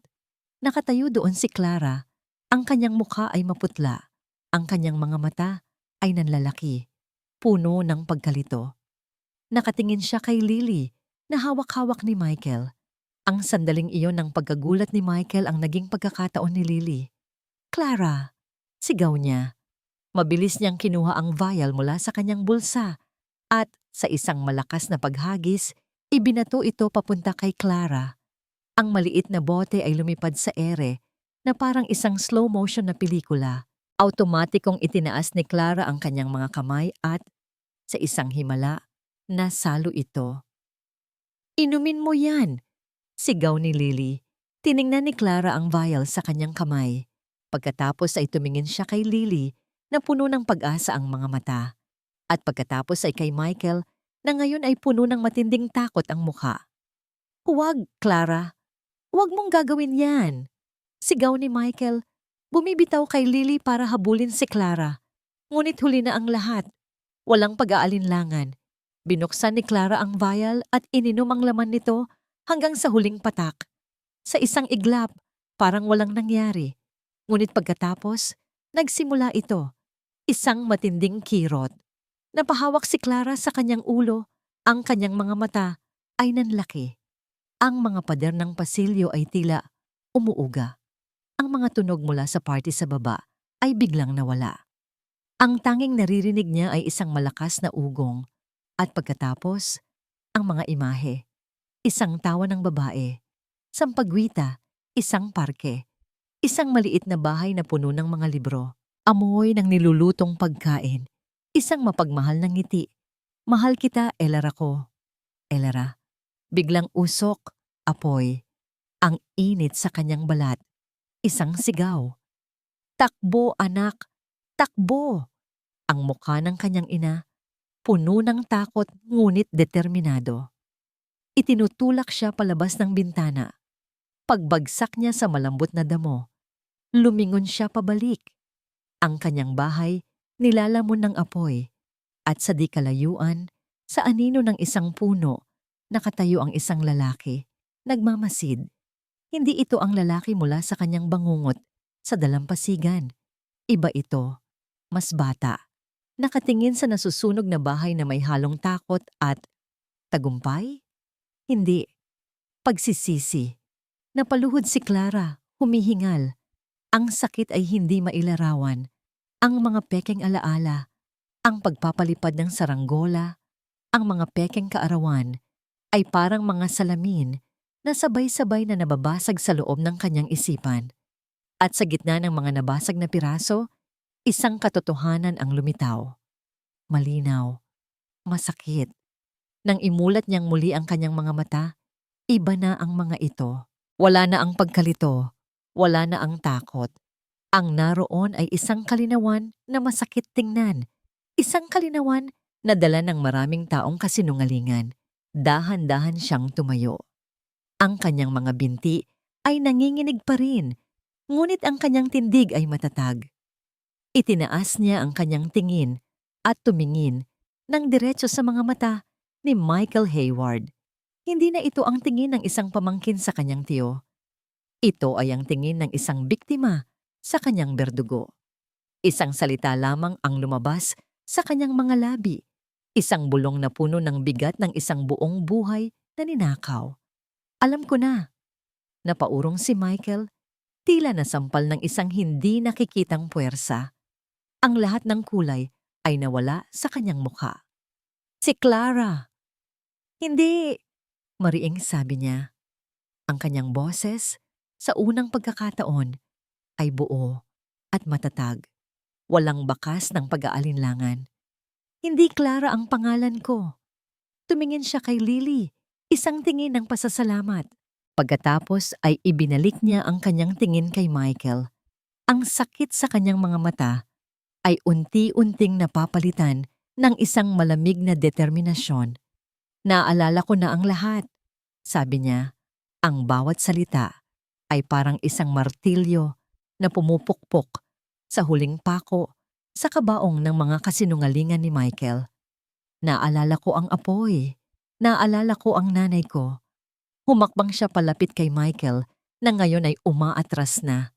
Nakatayo doon si Clara. Ang kanyang mukha ay maputla. Ang kanyang mga mata ay nanlalaki, puno ng pagkalito. Nakatingin siya kay Lily na hawak-hawak ni Michael. Ang sandaling iyon ng pagkagulat ni Michael ang naging pagkakataon ni Lily. Clara! Sigaw niya. Mabilis niyang kinuha ang vial mula sa kanyang bulsa at sa isang malakas na paghagis, ibinato ito papunta kay Clara. Ang maliit na bote ay lumipad sa ere na parang isang slow motion na pelikula. Automatikong itinaas ni Clara ang kanyang mga kamay at sa isang himala, nasalo ito. Inumin mo yan! Sigaw ni Lily. Tiningnan ni Clara ang vial sa kanyang kamay. Pagkatapos ay tumingin siya kay Lily na puno ng pag-asa ang mga mata. At pagkatapos ay kay Michael na ngayon ay puno ng matinding takot ang mukha. Huwag, Clara. Huwag mong gagawin yan. Sigaw ni Michael. Bumibitaw kay Lily para habulin si Clara. Ngunit huli na ang lahat. Walang pag-aalinlangan. Binuksan ni Clara ang vial at ininom ang laman nito hanggang sa huling patak. Sa isang iglap, parang walang nangyari. Ngunit pagkatapos, nagsimula ito. Isang matinding kirot. Napahawak si Clara sa kanyang ulo. Ang kanyang mga mata ay nanlaki. Ang mga pader ng pasilyo ay tila umuuga. Ang mga tunog mula sa party sa baba ay biglang nawala. Ang tanging naririnig niya ay isang malakas na ugong. At pagkatapos, ang mga imahe. Isang tawa ng babae. Sampagwita, isang parke. Isang maliit na bahay na puno ng mga libro. Amoy ng nilulutong pagkain. Isang mapagmahal na ngiti. Mahal kita, Elara ko. Elara. Biglang usok, apoy. Ang init sa kanyang balat. Isang sigaw. Takbo, anak. Takbo! Ang mukha ng kanyang ina, puno ng takot ngunit determinado. Itinutulak siya palabas ng bintana. Pagbagsak niya sa malambot na damo, lumingon siya pabalik. Ang kanyang bahay nilalamon ng apoy at sa di kalayuan, sa anino ng isang puno, nakatayo ang isang lalaki, nagmamasid. Hindi ito ang lalaki mula sa kanyang bangungot sa dalampasigan. Iba ito, mas bata. Nakatingin sa nasusunog na bahay na may halong takot at tagumpay? Hindi. Pagsisisi. Napaluhod si Clara, humihingal. Ang sakit ay hindi mailarawan. Ang mga pekeng alaala, ang pagpapalipad ng saranggola, ang mga pekeng kaarawan, ay parang mga salamin na sabay-sabay na nababasag sa loob ng kanyang isipan. At sa gitna ng mga nabasag na piraso, isang katotohanan ang lumitaw. malinaw, masakit. Nang imulat niyang muli ang kanyang mga mata, iba na ang mga ito. Wala na ang pagkalito, wala na ang takot. Ang naroon ay isang kalinawan na masakit tingnan. Isang kalinawan na dala ng maraming taong kasinungalingan. Dahan-dahan siyang tumayo. Ang kanyang mga binti ay nanginginig pa rin, ngunit ang kanyang tindig ay matatag. Itinaas niya ang kanyang tingin at tumingin ng diretso sa mga mata ni Michael Hayward. Hindi na ito ang tingin ng isang pamangkin sa kanyang tiyo. Ito ay ang tingin ng isang biktima sa kanyang berdugo. Isang salita lamang ang lumabas sa kanyang mga labi. Isang bulong na puno ng bigat ng isang buong buhay na ninakaw. Alam ko na. Napaurong si Michael, tila nasampal ng isang hindi nakikitang puwersa. Ang lahat ng kulay ay nawala sa kanyang mukha. Si Clara. Hindi, mariing sabi niya. Ang kanyang boses, sa unang pagkakataon, ay buo at matatag. Walang bakas ng pag-aalinlangan. Hindi Clara ang pangalan ko. Tumingin siya kay Lily, isang tingin ng pasasalamat. Pagkatapos ay ibinalik niya ang kanyang tingin kay Michael. Ang sakit sa kanyang mga mata ay unti-unting napapalitan ng isang malamig na determinasyon. Naalala ko na ang lahat, sabi niya. Ang bawat salita ay parang isang martilyo na pumupukpok sa huling pako sa kabaong ng mga kasinungalingan ni Michael. Naalala ko ang apoy. Naalala ko ang nanay ko. Humakbang siya palapit kay Michael na ngayon ay umaatras na.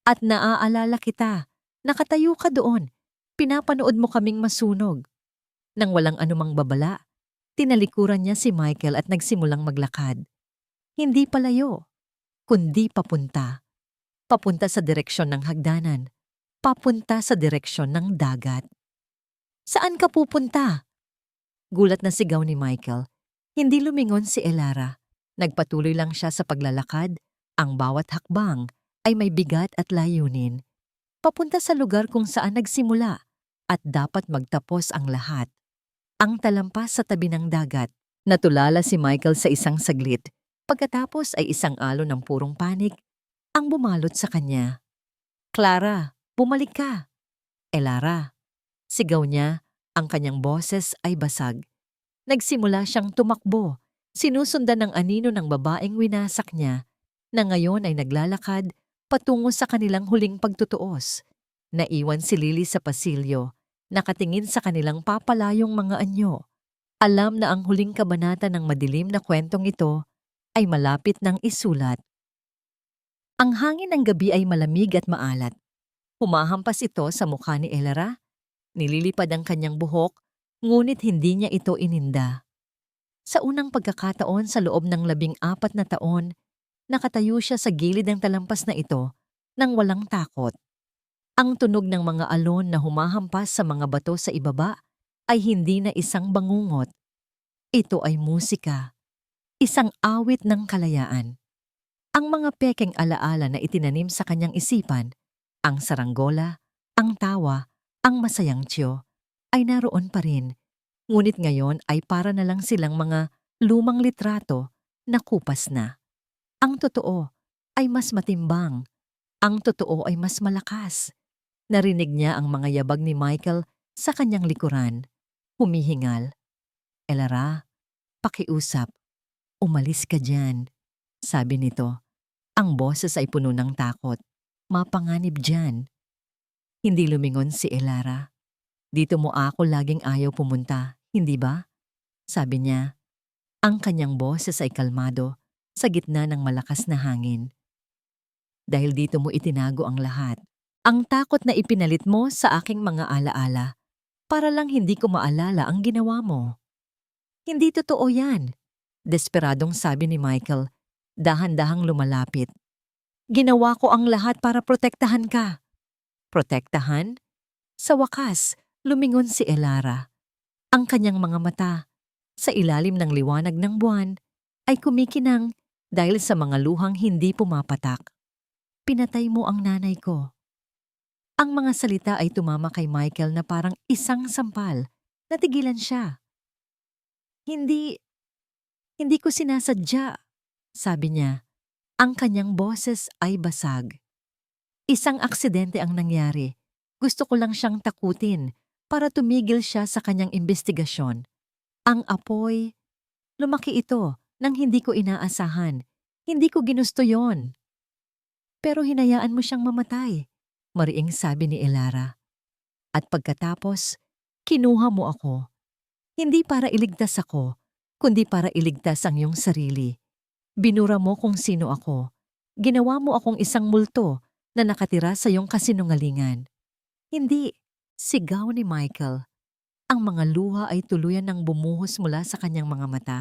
At naaalala kita, nakatayo ka doon. Pinapanood mo kaming masunog. Nang walang anumang babala, tinalikuran niya si Michael at nagsimulang maglakad. Hindi palayo, kundi papunta. Papunta sa direksyon ng hagdanan. Papunta sa direksyon ng dagat. Saan ka pupunta? Gulat na sigaw ni Michael. Hindi lumingon si Elara. Nagpatuloy lang siya sa paglalakad. Ang bawat hakbang ay may bigat at layunin. Papunta sa lugar kung saan nagsimula at dapat magtapos ang lahat. Ang talampas sa tabi ng dagat. Natulala si Michael sa isang saglit. Pagkatapos ay isang alon ng purong panik ang bumalot sa kanya. Clara, bumalik ka. Elara. Sigaw niya, ang kanyang boses ay basag. Nagsimula siyang tumakbo, sinusundan ng anino ng babaeng winasak niya, na ngayon ay naglalakad patungo sa kanilang huling pagtutuos. Naiwan si Lily sa pasilyo, nakatingin sa kanilang papalayong mga anyo. Alam na ang huling kabanata ng madilim na kwentong ito ay malapit ng isulat. Ang hangin ng gabi ay malamig at maalat. Humahampas ito sa mukha ni Elara. Nililipad ang kanyang buhok, ngunit hindi niya ito ininda. Sa unang pagkakataon sa loob ng 14 na taon, nakatayo siya sa gilid ng talampas na ito nang walang takot. Ang tunog ng mga alon na humahampas sa mga bato sa ibaba ay hindi na isang bangungot. Ito ay musika. Isang awit ng kalayaan. Ang mga pekeng alaala na itinanim sa kanyang isipan, ang saranggola, ang tawa, ang masayang tiyo, ay naroon pa rin. Ngunit ngayon ay para na lang silang mga lumang litrato na kupas na. Ang totoo ay mas matimbang. Ang totoo ay mas malakas. Narinig niya ang mga yabag ni Michael sa kanyang likuran. Humihingal. Elara, pakiusap. Umalis ka dyan, sabi nito. Ang boses ay puno ng takot. Mapanganib dyan. Hindi lumingon si Elara. Dito mo ako laging ayaw pumunta, hindi ba? Sabi niya. Ang kanyang boses ay kalmado sa gitna ng malakas na hangin. Dahil dito mo itinago ang lahat. Ang takot na ipinalit mo sa aking mga alaala para lang hindi ko maalala ang ginawa mo. Hindi totoo yan. Desperadong sabi ni Michael, dahan-dahang lumalapit. Ginawa ko ang lahat para protektahan ka. Protektahan? Sa wakas, lumingon si Elara. Ang kanyang mga mata, sa ilalim ng liwanag ng buwan, ay kumikinang dahil sa mga luhang hindi pumapatak. Pinatay mo ang nanay ko. Ang mga salita ay tumama kay Michael na parang isang sampal Natigilan siya. Hindi, hindi ko sinasadya, sabi niya. Ang kanyang boses ay basag. Isang aksidente ang nangyari. Gusto ko lang siyang takutin para tumigil siya sa kanyang investigasyon. Ang apoy, lumaki ito nang hindi ko inaasahan. Hindi ko ginusto yon. Pero hinayaan mo siyang mamatay, mariing sabi ni Elara. At pagkatapos, kinuha mo ako. Hindi para iligtas ako, kundi para iligtas ang iyong sarili. Binura mo kung sino ako. Ginawa mo akong isang multo na nakatira sa iyong kasinungalingan. Hindi, sigaw ni Michael. Ang mga luha ay tuluyan ng bumuhos mula sa kanyang mga mata.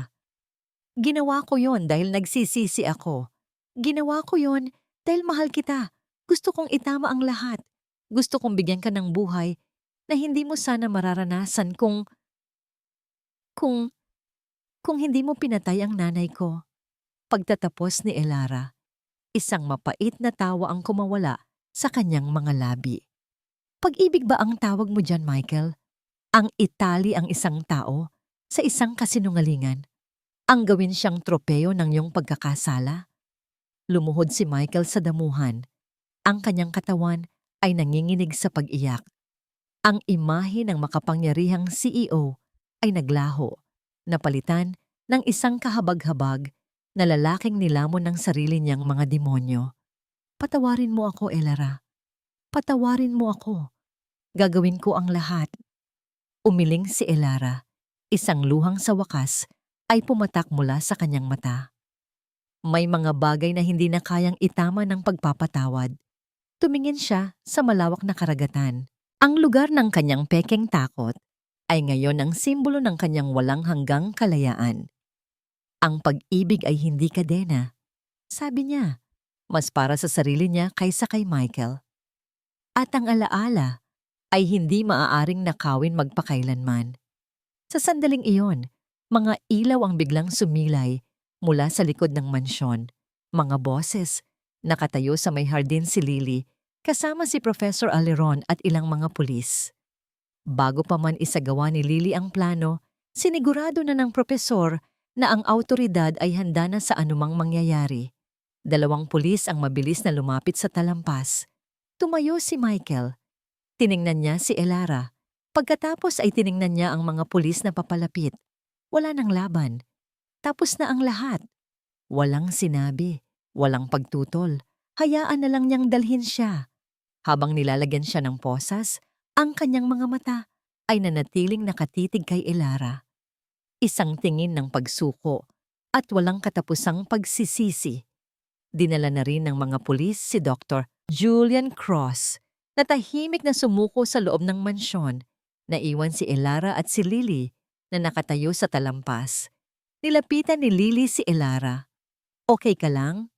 Ginawa ko yon dahil nagsisisi ako. Ginawa ko yon dahil mahal kita. Gusto kong itama ang lahat. Gusto kong bigyan ka ng buhay na hindi mo sana mararanasan kung, kung hindi mo pinatay ang nanay ko. Pagtatapos ni Elara, isang mapait na tawa ang kumawala sa kanyang mga labi. Pag-ibig ba ang tawag mo dyan, Michael? Ang itali ang isang tao sa isang kasinungalingan? Ang gawin siyang tropeyo ng iyong pagkakasala? Lumuhod si Michael sa damuhan. Ang kanyang katawan ay nanginginig sa pag-iyak. Ang imahe ng makapangyarihang CEO ay naglaho, napalitan ng isang kahabag-habag na lalaking nilamon ng sarili niyang mga demonyo. Patawarin mo ako, Elara. Patawarin mo ako. Gagawin ko ang lahat. Umiling si Elara. Isang luhang sa wakas ay pumatak mula sa kanyang mata. May mga bagay na hindi na kayang itama ng pagpapatawad. Tumingin siya sa malawak na karagatan. Ang lugar ng kanyang pekeng takot ay ngayon ang simbolo ng kanyang walang hanggang kalayaan. Ang pag-ibig ay hindi kadena, sabi niya, mas para sa sarili niya kaysa kay Michael. At ang alaala ay hindi maaaring nakawin magpakailanman. Sa sandaling iyon, mga ilaw ang biglang sumilay mula sa likod ng mansyon. Mga boses, nakatayo sa may hardin si Lily, kasama si Professor Aleron at ilang mga pulis. Bago pa man isagawa ni Lily ang plano, sinigurado na ng propesor na ang awtoridad ay handa na sa anumang mangyayari. 2 pulis ang mabilis na lumapit sa talampas. Tumayo si Michael. Tiningnan niya si Elara. Pagkatapos ay tiningnan niya ang mga pulis na papalapit. Wala nang laban. Tapos na ang lahat. Walang sinabi, walang pagtutol. Hayaan na lang niyang dalhin siya. Habang nilalagyan siya ng posas, ang kanyang mga mata ay nanatiling nakatitig kay Elara. Isang tingin ng pagsuko at walang katapusang pagsisisi. Dinala na rin ng mga pulis si Dr. Julian Cross na tahimik na sumuko sa loob ng mansyon. Naiwan si Elara at si Lily na nakatayo sa talampas. Nilapitan ni Lily si Elara. Okay ka lang?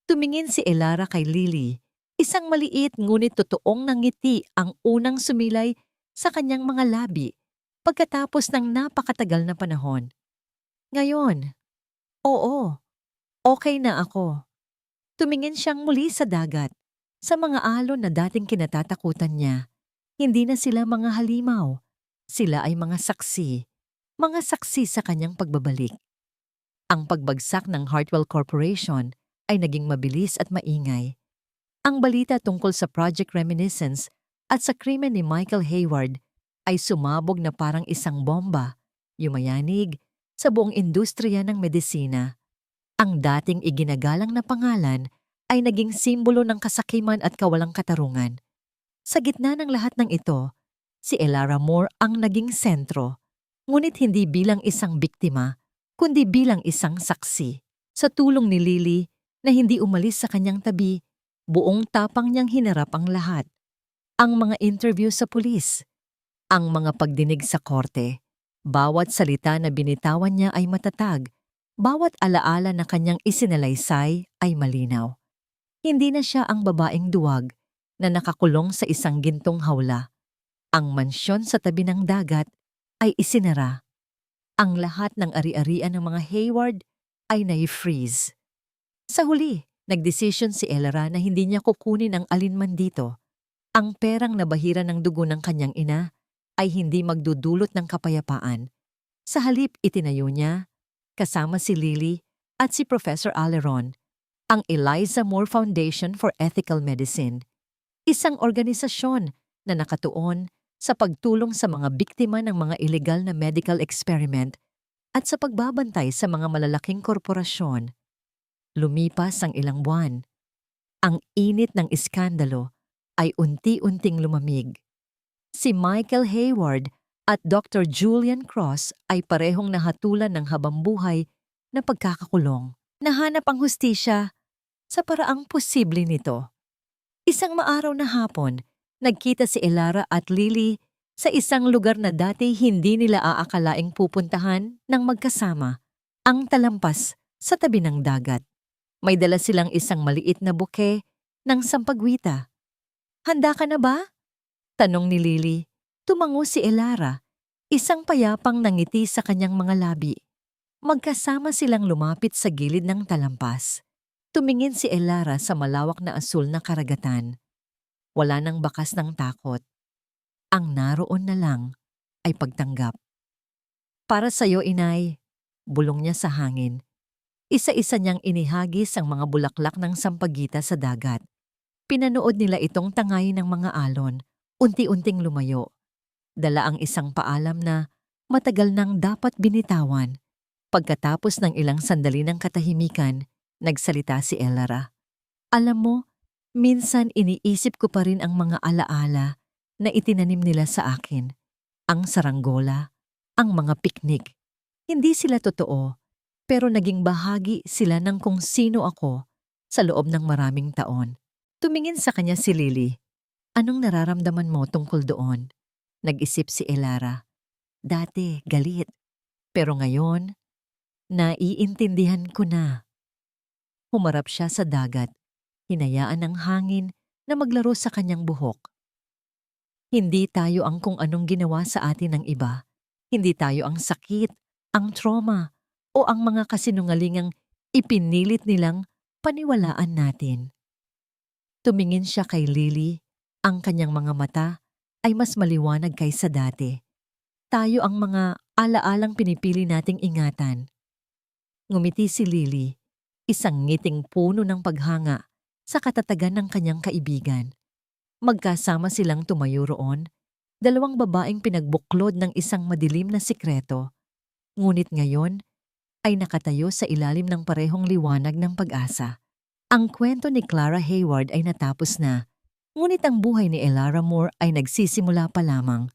Tumingin si Elara kay Lily. Isang maliit ngunit totoong nangiti ang unang sumilay sa kanyang mga labi pagkatapos ng napakatagal na panahon. Ngayon, oo, okay na ako. Tumingin siyang muli sa dagat, sa mga alon na dating kinatatakutan niya. Hindi na sila mga halimaw. Sila ay mga saksi sa kanyang pagbabalik. Ang pagbagsak ng Hartwell Corporation ay naging mabilis at maingay. Ang balita tungkol sa Project Reminiscence at sa krimen ni Michael Hayward ay sumabog na parang isang bomba, yumayanig sa buong industriya ng medisina. Ang dating iginagalang na pangalan ay naging simbolo ng kasakiman at kawalang katarungan. Sa gitna ng lahat ng ito, si Elara Moore ang naging sentro, ngunit hindi bilang isang biktima, kundi bilang isang saksi. Sa tulong ni Lily na hindi umalis sa kanyang tabi, buong tapang niyang hinarap ang lahat. Ang mga interview sa pulis, ang mga pagdinig sa korte, bawat salita na binitawan niya ay matatag, bawat alaala na kanyang isinalaysay ay malinaw. Hindi na siya ang babaeng duwag na nakakulong sa isang gintong hawla. Ang mansyon sa tabi ng dagat ay isinara. Ang lahat ng ari-arian ng mga Hayward ay nai-freeze. Sa huli, nagdesisyon si Elara na hindi niya kukunin ang alinman dito. Ang perang nabahira ng dugo ng kanyang ina, ay hindi magdudulot ng kapayapaan. Sa halip itinayo niya, kasama si Lily at si Professor Aleron, ang Eliza Moore Foundation for Ethical Medicine, isang organisasyon na nakatuon sa pagtulong sa mga biktima ng mga illegal na medical experiment at sa pagbabantay sa mga malalaking korporasyon. Lumipas ang ilang buwan. Ang init ng iskandalo ay unti-unting lumamig. Si Michael Hayward at Dr. Julian Cross ay parehong nahatulan ng habambuhay na pagkakakulong. Nahanap ang hustisya sa paraang posible nito. Isang maaraw na hapon, nagkita si Elara at Lily sa isang lugar na dati hindi nila aakalaing pupuntahan ng magkasama, ang talampas sa tabi ng dagat. May dala silang isang maliit na buke ng sampagwita. "Handa ka na ba?" tanong ni Lily. Tumango si Elara, isang payapang nangiti sa kanyang mga labi. Magkasama silang lumapit sa gilid ng talampas. Tumingin si Elara sa malawak na asul na karagatan. Wala nang bakas ng takot. Ang naroon na lang ay pagtanggap. "Para sa'yo, inay," bulong niya sa hangin. Isa-isa niyang inihagis ang mga bulaklak ng sampagita sa dagat. Pinanood nila itong tangayin ng mga alon, unti-unting lumayo. Dala ang isang paalam na matagal nang dapat binitawan. Pagkatapos ng ilang sandali ng katahimikan, nagsalita si Elara. "Alam mo, minsan iniisip ko pa rin ang mga alaala na itinanim nila sa akin. Ang saranggola, ang mga piknik. Hindi sila totoo, pero naging bahagi sila ng kung sino ako sa loob ng maraming taon." Tumingin sa kanya si Lily. "Anong nararamdaman mo tungkol doon?" Nag-isip si Elara. Dati, galit. Pero ngayon, naiintindihan ko na. Humarap siya sa dagat, hinayaan ng hangin na maglaro sa kanyang buhok. Hindi tayo ang kung anong ginawa sa atin ng iba. Hindi tayo ang sakit, ang trauma, o ang mga kasinungalingang ipinilit nilang paniwalaan natin. Tumingin siya kay Lily, ang kanyang mga mata ay mas maliwanag kaysa dati. Tayo ang mga alaalang pinipili nating ingatan. Ngumiti si Lily, isang ngiting puno ng paghanga sa katatagan ng kanyang kaibigan. Magkasama silang tumayo roon, dalawang babaeng pinagbuklod ng isang madilim na sikreto. Ngunit ngayon ay nakatayo sa ilalim ng parehong liwanag ng pag-asa. Ang kwento ni Clara Hayward ay natapos na, ngunit ang buhay ni Elara Moore ay nagsisimula pa lamang.